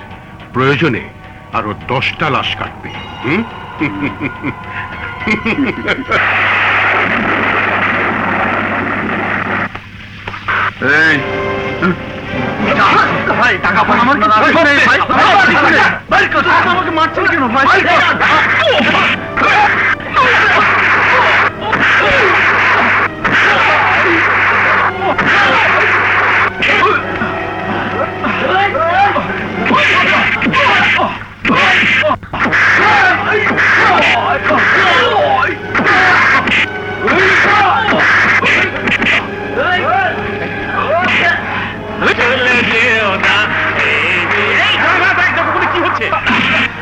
প্রয়োজনে আরো 10টা লাশ কাটবে। এই ভাই টাকা পয়সা আমার কিছু নেই ভাই। ভাই কত আমাকে মারছেন কেন ভাই?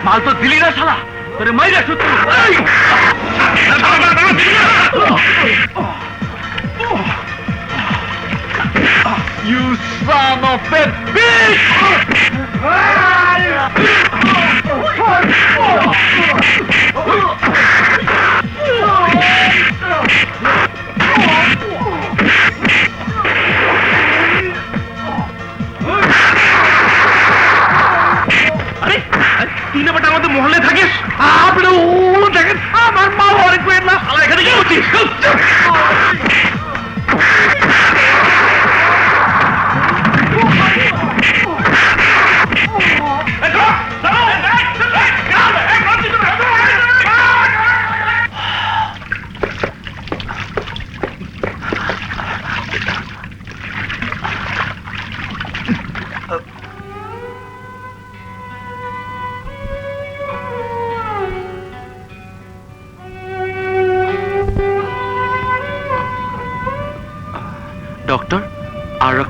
মাল তো দিলি না শালা, তোরে মাইরা শত্রু। You son of a bitch! তুই না বেটা আমাদের মহলে থাকিস? আপনি দেখেন আমার মা অনেক পেট না, এখানে কি করছিস?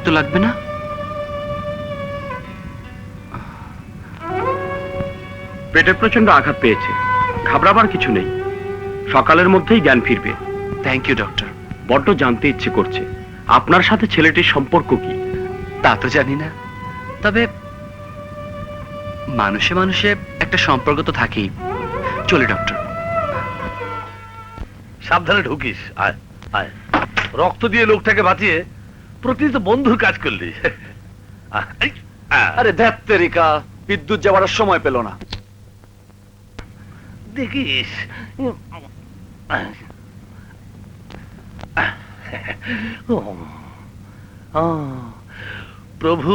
রক্ত লাগবে না? পেটে প্রচন্ড আঘাত পেয়েছে, ঘাবড়াবার কিছু নেই, সকালের মধ্যেই জ্ঞান ফিরবে। Thank you doctor. বড্ড জানতে ইচ্ছে করছে আপনার সাথে ছেলেটির সম্পর্ক কি। তা তো জানি না, তবে মানুষে মানুষে একটা সম্পর্ক তো থাকেই। চলে ডক্টর। সাবধানে ঢুকিস। আয় আয়, রক্ত দিয়ে লোকটাকে বাঁচিয়ে প্রতিদিন তো বন্ধুর কাজ করলি। আরে ধ্যাত্তেরিকা, বিদ্যুৎ যাওয়ার সময় পেল না। দেখিস প্রভু,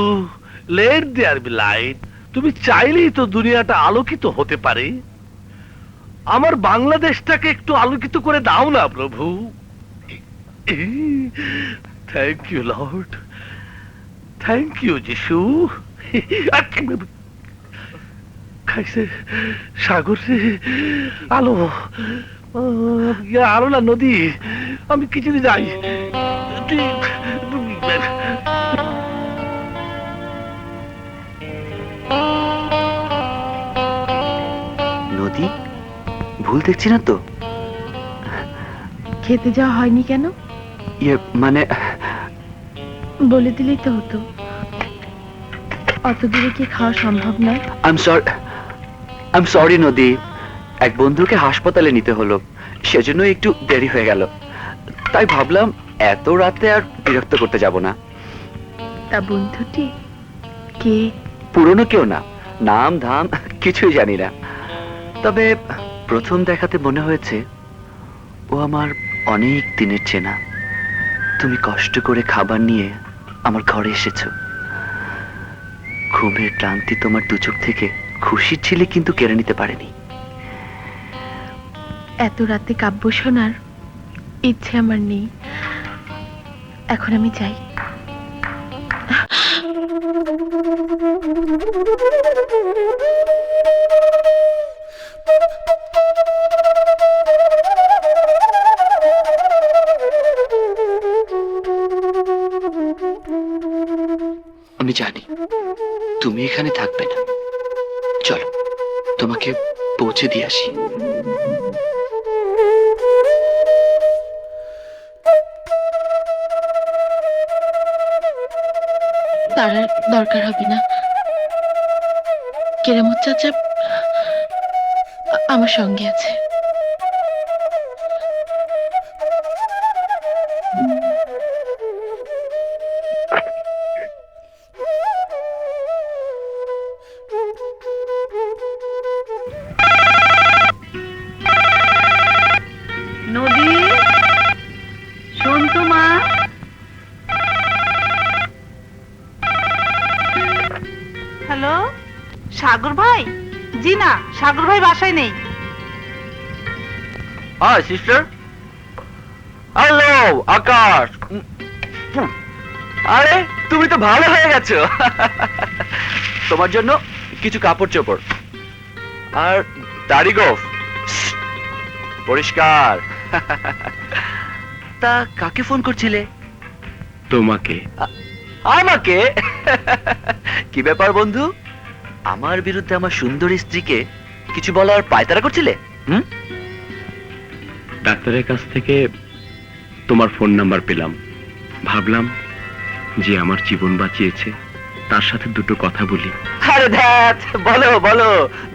লেট দেয়ার বি লাইট। তুমি চাইলেই তো দুনিয়াটা আলোকিত হতে পারে। আমার বাংলাদেশটাকে একটু আলোকিত করে দাও না প্রভু। Thank you lord, thank you যিশু। খাইছে সাগর রে, আলো, আলো না নদী, আমি কিছুতে যাই। নদী? ভুল দেখছি না তো? খেতে যাওয়া হয়নি কেন? ইয়ে মানে বলে দিলেই তো হতো। অত দূরে কি খাওয়া সম্ভব নয়? আই এম সরি নদী, এক বন্ধুকে হাসপাতালে নিতে হলো, সেজন্য একটু দেরি হয়ে গেল। তাই ভাবলাম এত রাতে আর বিরক্ত করতে যাব না। তা বন্ধুটি কে? পুরনো কেউ না, নাম ধাম কিছুই জানি না, তবে প্রথম দেখাতে মনে হয়েছে ও আমার অনেক দিনের চেনা। তুমি কষ্ট করে খাবার নিয়ে আমার ঘরে এসেছো। ঘুমের ক্লান্তি তোমার দু চোখ থেকে খুশির ছিলে কিন্তু কেড়ে নিতে পারেনি। এত রাতে কাব্য শোনার ইচ্ছে আমার নেই। এখন আমি যাই। আমি জানি তুমি এখানে থাকবে না, চলো তোমাকে পৌঁছে দিয়ে আসি। তার দরকার হবে না। কেরামত চাচা আমার সঙ্গে আছে। নদী, শোন তো মা। হ্যালো, সাগর ভাই? জি না, সাগর ভাই বাসায় নেই। High sister. হ্যালো আকাশ। আরে তুমি তো ভালো হয়ে গেছো। তোমার জন্য কিছু কাপড় চোপড় আর দাড়ি গোফ পরিষ্কার। তা কাকে ফোন করছিলে? তোমাকে। আমাকে? কি ব্যাপার বন্ধু, আমার বিরুদ্ধে আমার সুন্দরী স্ত্রীকে কিছু বলার পায়তারা করছিলে? ডাক্তারের কাছ থেকে তোমার ফোন নাম্বার পেলাম, ভাবলাম যে আমার জীবন বাঁচিয়েছে তার সাথে দুটো কথা বলি। আরে ধ্যাত, বলো বলো,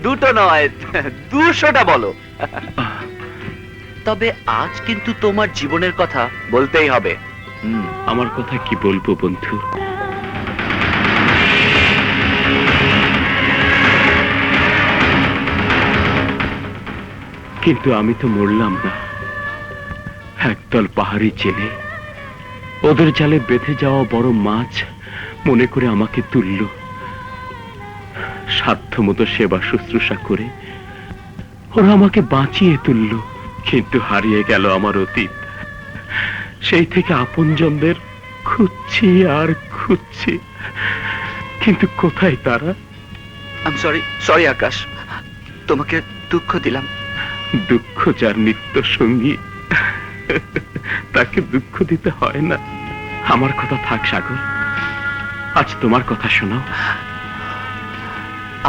দুটো নয় 200টা বলো। তবে আজ কিন্তু তোমার জীবনের কথা বলতেই হবে। আমার কথা কি বলবো বন্ধু? কিন্তু আমি তো মরলাম না। একদল পাহাড়ি জেলে ওদের জালে বেঁধে যাওয়া বড় মাছ মনে করে আমাকে তুলল। সাধ্যমতো সেবা শুশ্রূষা করে ওরা আমাকে বাঁচিয়ে তুলল। কিন্তু হারিয়ে গেল আমার অতীত। সেই থেকে আপনজনদের খুঁজছি আর খুঁজছি, কিন্তু কোথায় তারা? সরি আকাশ, তোমাকে দুঃখ দিলাম। দুঃখ যার নিত্য সঙ্গী তাকে দুঃখ দিতে হয় না। আমার কথা থাক সাগর, আজ তোমার কথা শোনো।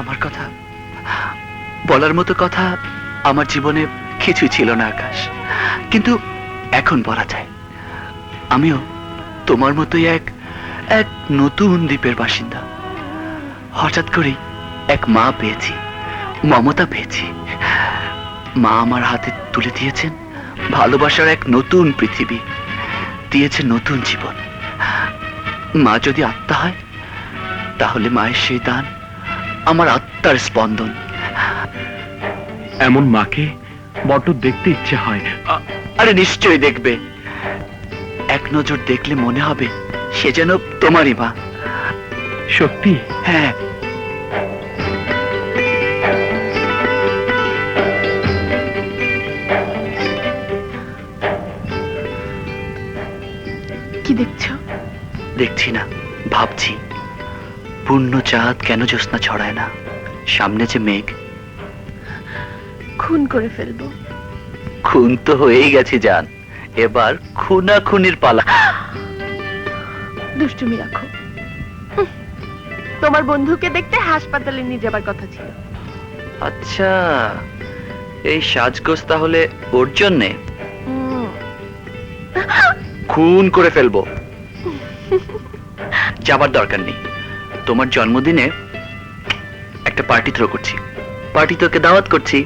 আমার কথা বলার মতো কথা আমার জীবনে কিছুই ছিল না আকাশ, কিন্তু এখন বলা যায়। আমিও তোমার মতোই এক নতুন দ্বীপের বাসিন্দা। হঠাৎ করেই এক মা পেয়েছি, মমতা পেয়েছি। মা আমার হাতে তুলে দিয়েছেন ভালোবাসার এক নতুন পৃথিবী, দিয়েছে নতুন জীবন। মা যদি আত্মা হয়, তাহলে মায়ের সেই দান আমার আত্মার স্পন্দন। এমন মাকে বড্ড দেখতে ইচ্ছে হয়। আরে নিশ্চয়ই দেখবে। এক নজর দেখলে মনে হবে সে যেন তোমারই মা। সত্যি? হ্যাঁ। কি দেখছো? দেখছি না, ভাবছি পূর্ণ চাঁদ কেন জ্যোৎস্না ছড়ায় না, সামনে যে মেঘ। খুন করে ফেলবো। খুন তো হয়েই গেছে জান, এবার খুনাখুনির পালা। দুষ্টুমি রাখো। তোমার বন্ধুকে দেখতে হাসপাতালে নিয়ে যাবার কথা ছিল। আচ্ছা, এই সাজগোজ তাহলে ওর জন্যে? খুন করে ফেলবো, যাবার দরকার নেই। তোমার জন্মদিনে একটা পার্টি থ্রো করছি, পার্টি তোকে দাওয়াত করছি।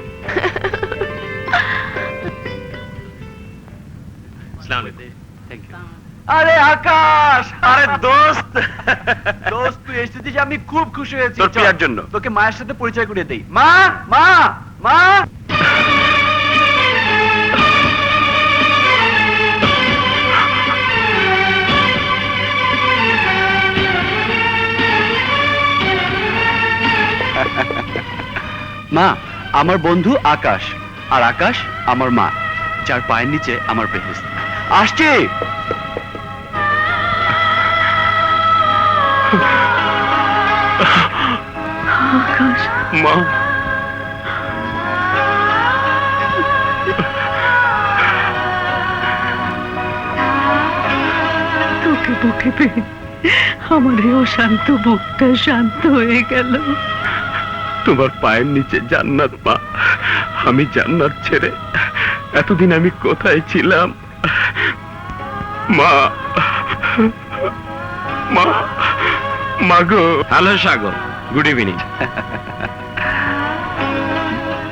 আরে আকাশ, আরে দোস্ত, দোস্ত তুই এসেছিস, আমি খুব খুশি হয়েছি। তোর প্রিয়ার জন্য। তোকে মায়ের সাথে পরিচয় করিয়ে দেই। মা, মা, মা। মা, আমার বন্ধু আকাশ, আর আকাশ আমার মা, যার পায়ের নিচে আমার বেহেশত। আসছে। আকাশ, মা, তোকে বুকে পেয়ে আমার এই অশান্ত বুকটা শান্ত হয়ে গেল। তোমার পায়ের নিচে জান্নাত মা। আমি জান্নাত ছেড়ে এতদিন আমি কোথায় ছিলাম মা? মা, মাগো। হ্যালো সাগর, গুড ইভিনিং।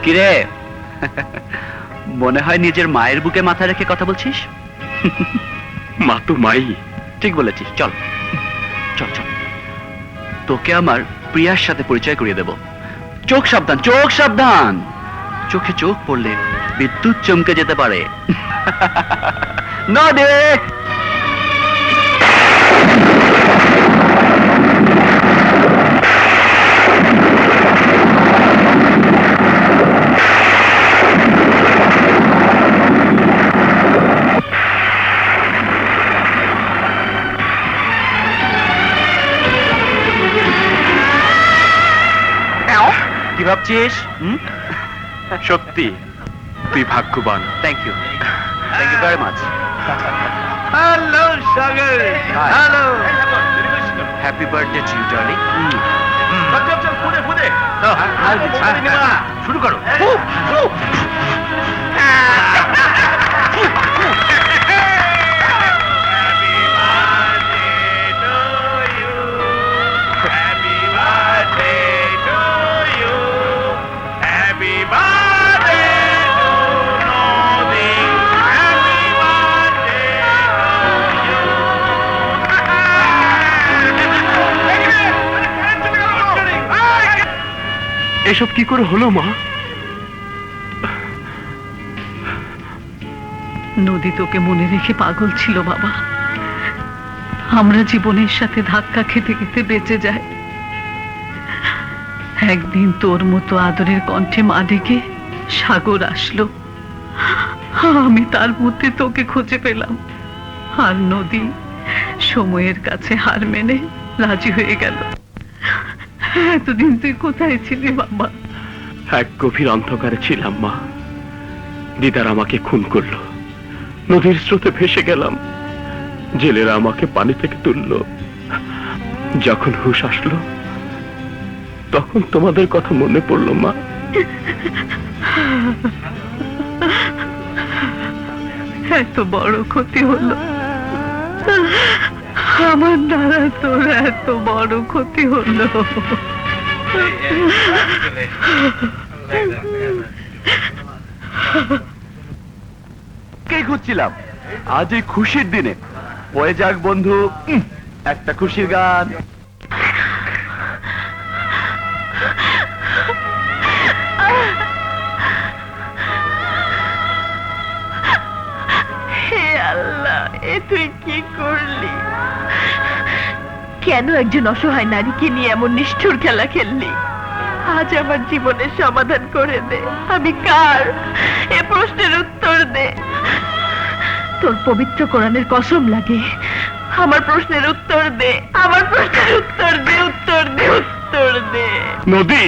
কিরে, মনে হয় নিজের মায়ের বুকে মাথা রেখে কথা বলছিস? মা তো মাই। ঠিক বলেছিস, চল চল চল, তোকে আমার প্রিয়ার সাথে পরিচয় করিয়ে দেব। চোখ সাবধান, চোখ সাবধান, চোখে চোখ পড়লে বিদ্যুৎ চমকে যেতে পারে। না দে। কি ভাবছিস? সত্যি তুই ভাগ্যবান। Thank you, thank you very much. Hello Sagar, hello. Happy birthday to you darling. চল চল, ফুদে ফুদে। শুরু করো। এসব কি করে হলো মা? নদী তোকে মনে রেখে পাগল ছিল বাবা। আমরা জীবনের সাথে ধাক্কা খেতে খেতে বেঁচে যাই। একদিন তোর মতো আদরের কণ্ঠে মা ডেকে সাগর আসলো, আমি তার মধ্যে তোকে খুঁজে পেলাম। আর নদী সময়ের কাছে হার মেনে রাজি হয়ে গেল। এতদিন তুই কোথায় ছিলি বাবা? এক গভীর অন্ধকারে ছিলাম মা। দিদার আমাকে খুন করলো, নদীর স্রোতে ভেসে গেলাম, জেলেরা আমাকে পানি থেকে তুললো। যখন হুঁশ আসলো তখন তোমাদের কথা মনে পড়লো মা। এত বড় ক্ষতি হলো আমার দ্বারা, তোর এত বড় ক্ষতি হলো। কে খুঁজছিলাম আজ এই খুশির দিনে। হয়ে যাক বন্ধু একটা খুশির গান। হে আল্লাহ, এ তুই কি করলি? কেন একজন অসহায় নারীকে নিয়ে এমন নিষ্ঠুর খেলা খেললি? আজ আমার জীবনের সমাধান করে দে। আমি কার? এ প্রশ্নের উত্তর দে। তোর পবিত্র কোরআনের কসম লাগে, আমার প্রশ্নের উত্তর দে। আমার প্রশ্নের উত্তর দে, উত্তর দে, উত্তর দে। নদী,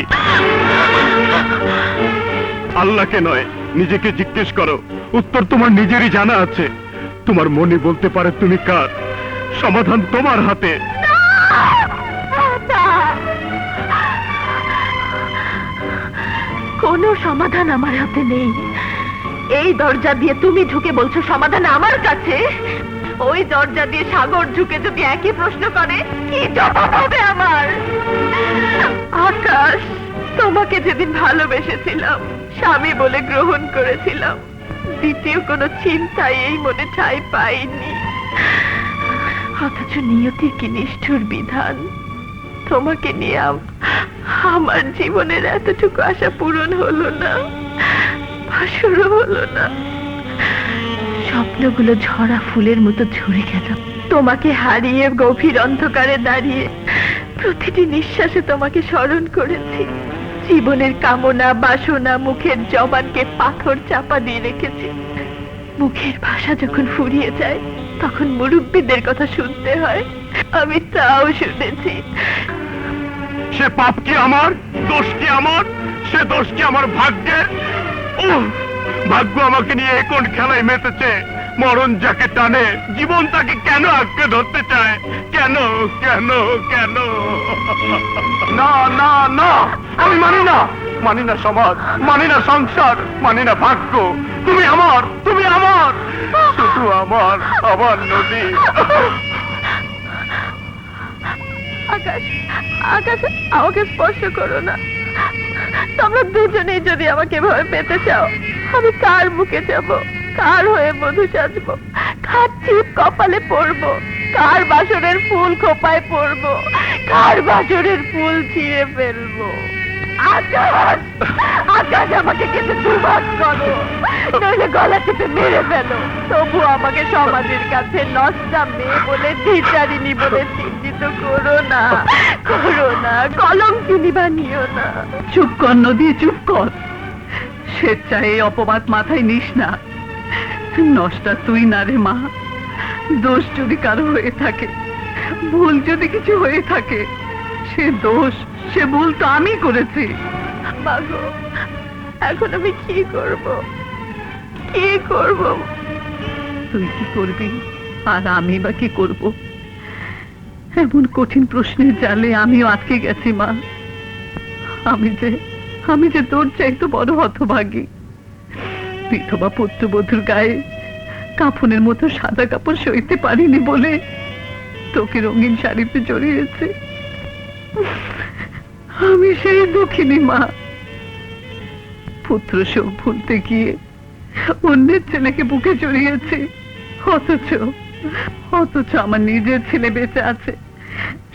আল্লাহকে নয় নিজেকে জিজ্ঞেস করো। উত্তর তোমার নিজেরই জানা আছে। তোমার মনে বলতে পারে তুমি কার। সমাধান তোমার হাতে। কোনো সমাধান আমার হাতে নেই। এই দরজা দিয়ে তুমি ঢুকে বলছো সমাধান আমার কাছে। ওই দরজা দিয়ে সাগর ঢুকে যদি একই প্রশ্ন করে, কি জবাব হবে আমার? আকাশ, তোমাকে যেদিন ভালোবেসেছিলাম, স্বামী বলে গ্রহণ করেছিলাম, দ্বিতীয় কোনো চিন্তায় এই মনে ঠাঁই পাইনি। অথচ নিয়তির কি নিষ্ঠুর বিধান। তোমাকে নিয়ে আমার জীবনের এতটুকু আশা পূরণ হলো না, শুরু হলো না। স্বপ্নগুলো ঝরা ফুলের মতো ঝরে গেল। তোমাকে হারিয়ে গভীর অন্ধকারে দাঁড়িয়ে প্রতিটি নিঃশ্বাসে তোমাকে স্মরণ করেছি। জীবনের কামনা বাসনা মুখের জবানকে পাথর চাপা দিয়ে রেখেছি। মুখের ভাষা যখন ফুরিয়ে যায় তখন মুরব্বীদের কথা শুনতে হয়। আমি তাও শুনেছি। সে পাপ কি আমার? দোষ কি আমার? সে দোষ কি আমার ভাগ্যে? ভাগ্য আমাকে নিয়ে কোন খেলায় মেতেছে। মরণ যাকে টানে জীবন তাকে কেন আঁকড়ে ধরতে চায়? কেন কেন কেন? না না না, আমি মানি না। মানি না সমাজ, মানি না সংসার, মানি না ভাগ্য। তুমি আমার, তুমি আমার, শুধু আমার, আমার নদী। আকাশ, আকাশ, আমাকে স্পর্শ করো না। তোমরা দুজনেই যদি আমাকে এভাবে পেতে চাও, আমি কার বুকে যাব? কার হয়ে মধু সাজবো? কার চিপ কপালে পড়বো? কার বাসরের ফুল খোপায় পড়বো? কার বাসরের ফুল ছিঁড়ে ফেলবো? আকাশ, আকাশ, আমাকে কেটে দুভাগ করো, নইলে গলা চেপে মেরে ফেলো। তবু আমাকে সমাজের কাছে নষ্টা মেয়ে বলে, দ্বিচারিণী বলে চিহ্নিত করো না, করো না, কলঙ্কিনী বানিও না। চুপ কর নদী, চুপ কর। স্বেচ্ছায় এই অপবাদ মাথায় নিস না। নষ্টা তুই না রে মা। দোষ যদি কারো হয়ে থাকে, ভুল যদি কিছু হয়ে থাকে, সে দোষ, সে ভুল তো আমি করেছি। মাগো, এখন আমি কি করব? কি করব? তুই কি করবি আর আমি বা কি করব? এমন কঠিন প্রশ্নের জালে আমিও আটকে গেছি মা। আমি যে তোর চাইতে বড় হতভাগী। বিধবা পুত্রবধূর গায়ে কাফনের মতো সাদা কাপড় সইতে পারিনি বলে তোকে রঙিন শাড়িতে জড়িয়েছে। আমি সেই দুঃখিনী মা। পুত্র শোক ভুলতে গিয়ে অন্যের ছেলেকে বুকে জড়িয়েছে। অথচ আমার নিজের ছেলে বেঁচে আছে,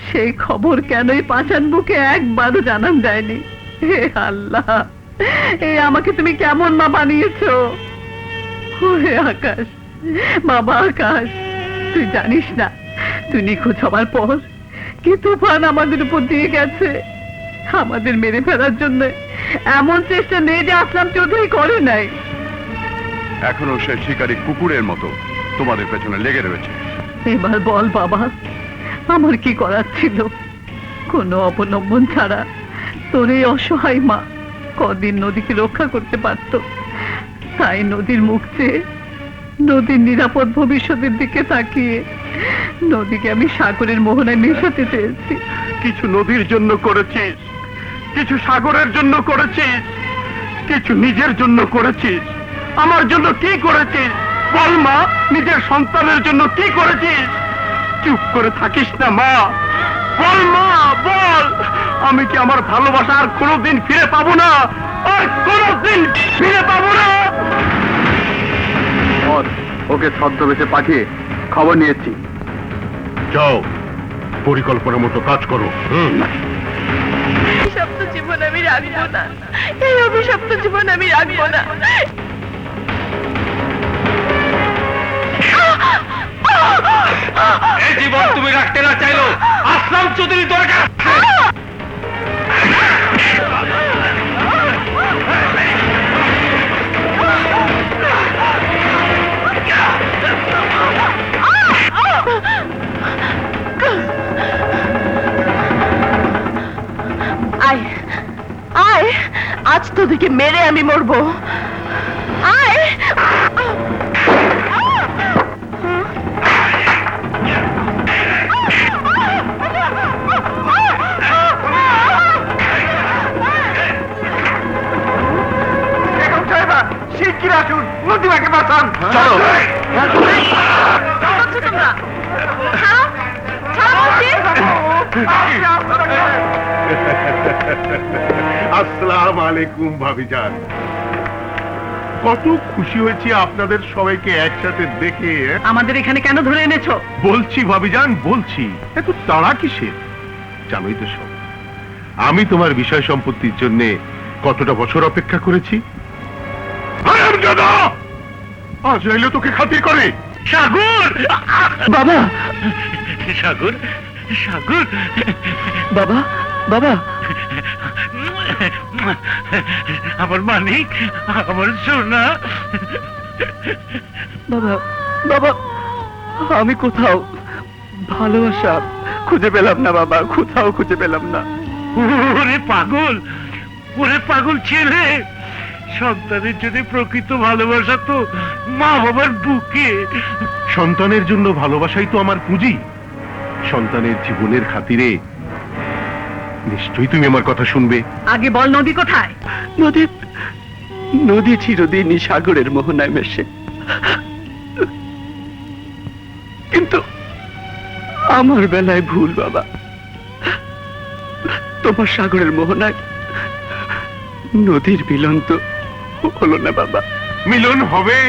সেই খবর কেনই পাষাণ বুকে একবারও জানান যায়নি। হে আল্লাহ, আমাকে তুমি কেমন মা বানিয়েছো? হে আকাশ, বাবা আকাশ, তুই জানিস না তুই নিখোঁজ হবার পর কি তুফান আমাদের উপর দিয়ে গেছে। আমাদের মেরে ফেলার জন্য এমন চেষ্টা নেই যে আসলাম চৌধুরী করে নাই। এখনো সে শিকারী কুকুরের মতো তোমাদের পেছনে লেগে রয়েছে। এবার বল বাবা, আমার কি করার ছিল? কোনো অবলম্বন ছাড়া তোর এই অসহায় মা কদিন নদীকে রক্ষা করতে পারত। তাই নদীর মুখ চেয়ে, নদীর নিরাপদ ভবিষ্যতের দিকে তাকিয়ে নদীকে আমি সাগরের মোহনায় মেশাতে চেয়েছি। কিছু নদীর জন্য করেছিস, কিছু সাগরের জন্য করেছিস, কিছু নিজের জন্য করেছিস। আমার জন্য কি করেছিস বল মা, নিজের সন্তানের জন্য কি করেছিস? চুপ করে থাকিস না মা, বল মা বল, আমি কি আমার ভালোবাসা আর কোনোদিন ফিরে পাবো না? আর কোনোদিন ফিরে পাবো না? ওকে ছদ্মবেশে পাঠিয়ে খবর নিয়েছি। যাও, পরিকল্পনা মতো কাজ করো। অভিশপ্ত জীবন আমি রাখবো না, এই অভিশপ্ত জীবন আমি রাখবো না। এই জীবন তুমি রাখতে না চাইলো আসলাম চৌধুরী দরকার। আয় আয়, আজ তোদেরকে মেরে আমি মরবো। আয় শিগগির আসুন, নদীমাকে বাঁচান। চলো। তোমরা ছাড়ো বলছি। আসসালামু আলাইকুম ভাবিজান, কত খুশি হয়েছি আপনাদের সবাইকে একসাথে দেখে। আমাদের এখানে কেন ধরে এনেছো? বলছি ভাবিজান বলছি, এত তাড়া কিসের? জানোই তো সব, আমি তোমার বিষয় সম্পত্তির জন্য কতটা বছর অপেক্ষা করেছি। আজ এলো তোকে খাতির করে। সাগর বাবা, সাগর সাগর বাবা, বাবা, আমার মানিক, আমার সোনা। বাবা, বাবা, আমি কোথাও ভালোবাসা খুঁজে পেলাম না বাবা, কোথাও খুঁজে পেলাম না। ওরে পাগল, ওরে পাগল ছেলে, সন্তানের জন্য প্রকৃত ভালোবাসা তো মা বাবার বুকে। সন্তানের জন্য ভালোবাসাই তো আমার পুঁজি। সন্তানের জীবনের খাতিরে নিশ্চয়ই তুমি আমার কথা শুনবে। আগে বল, নদী কোথায়? নদী, নদী চিরদিনই সাগরের মোহনায় মেশে, কিন্তু আমার বেলায় ভুল বাবা। তোমার সাগরের মোহনায় নদীর মিলন তো হলো না বাবা। মিলন হবে,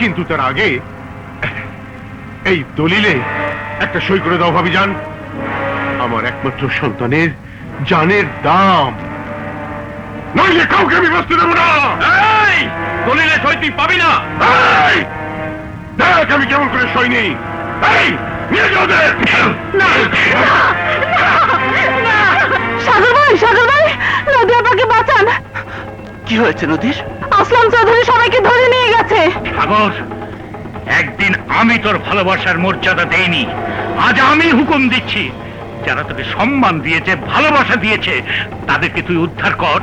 কিন্তু তার আগে এই দলিলে একটা সই করে দাও ভাবিজান। আমার একমাত্র সন্তানের জানের দাম, নইলে কাউকে আমি বাঁচতে দেবো না। এই দলিলে সই তুই পাবি না। এই, দেখ আমি কেমন করে সই নেই। এই, নিয়ে যাও ওদের। সাগর ভাই, সাগর ভাই, নদী আপাকে বাঁচান। কি হয়েছে নদীর? আসলাম চৌধুরী সবাইকে ধরে নিয়ে গেছে। সাগর, একদিন আমি তোর ভালোবাসার মর্যাদা দেইনি, আজ আমি হুকুম দিচ্ছি, যারা তোকে সম্মান দিয়েছে, ভালোবাসা দিয়েছে, তাদেরকে তুই উদ্ধার কর।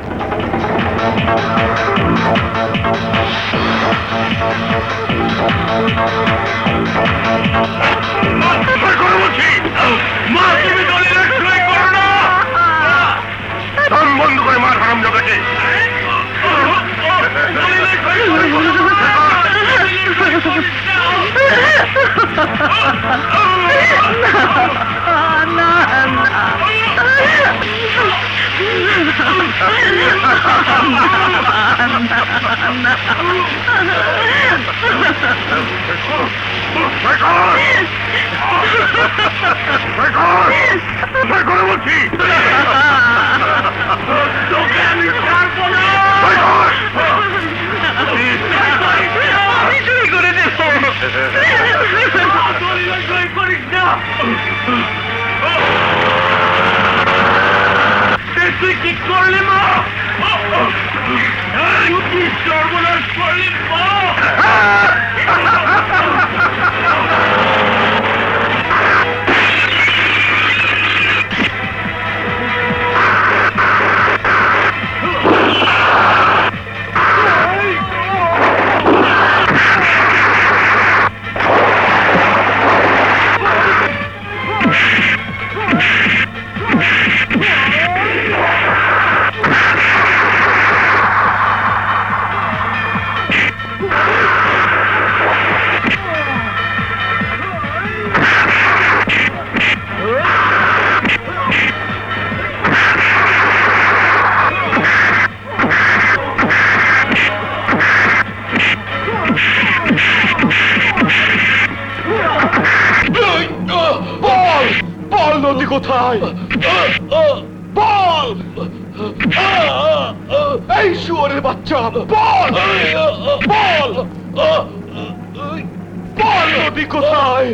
মা, তুমি দলিলে সই করো না। কান বন্ধ করে মার হারাম জগাকে। দলিলে সই করো না। বলছি তোকে আমি ছাড়বো না। আমি সই করে দেবো। দলিলে সই করিস না। তুই কি করলি মা? তুই কি সর্বনাশ করলি মা? কোথায়? বল! এই শুয়োরের বাচ্চা, বল! বল! বল নদী কোথায়?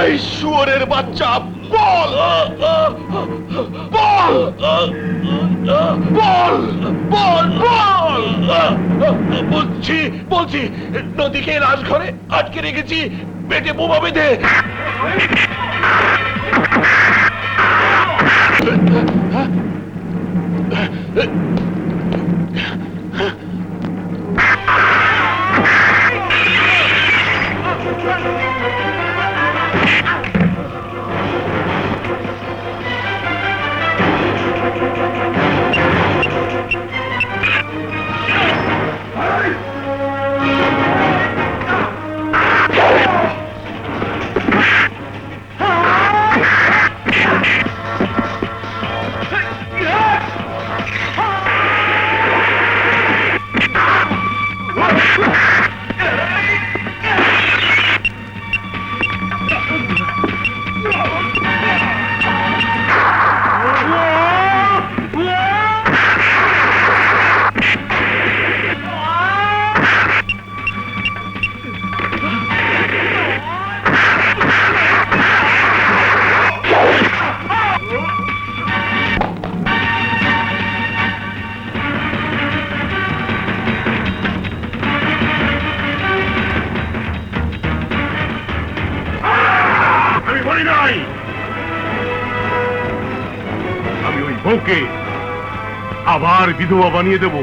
এই শুয়োরের বাচ্চা, বল! বল! বল! বল! বল! বলছি নদীকে রাজঘরে আটকে রেখেছি, পেটে বোমা বেঁধে। আমি ওই বউকে আবার বিধবা বানিয়ে দেব।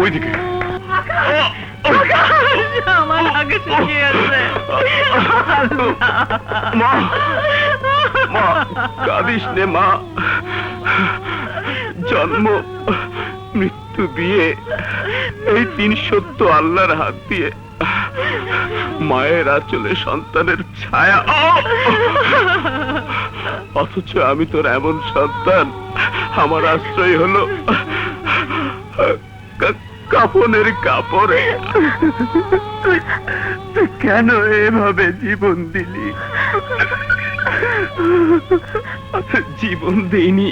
ওইদিকে আমার আগে শিখিয়ে আছে। মা, মা কাঁদিস নে মা। জন্ম, মৃত্যু, বিয়ে, এই তিন সত্য আল্লাহর হাত দিয়ে। মায়ের আঁচলে সন্তানের ছায়া, অথচ আমি তোর এমন সন্তান, আমার আশ্রয় হলো কাফনের কাপড়ে। তুই কেন এভাবে জীবন দিলি? জীবন দেইনি,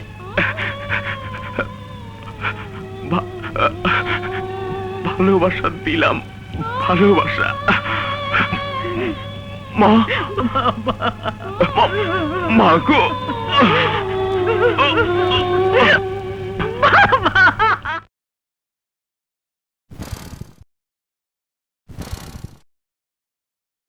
ভালোবাসা দিলাম, ভালোবাসা। মা, মা গো।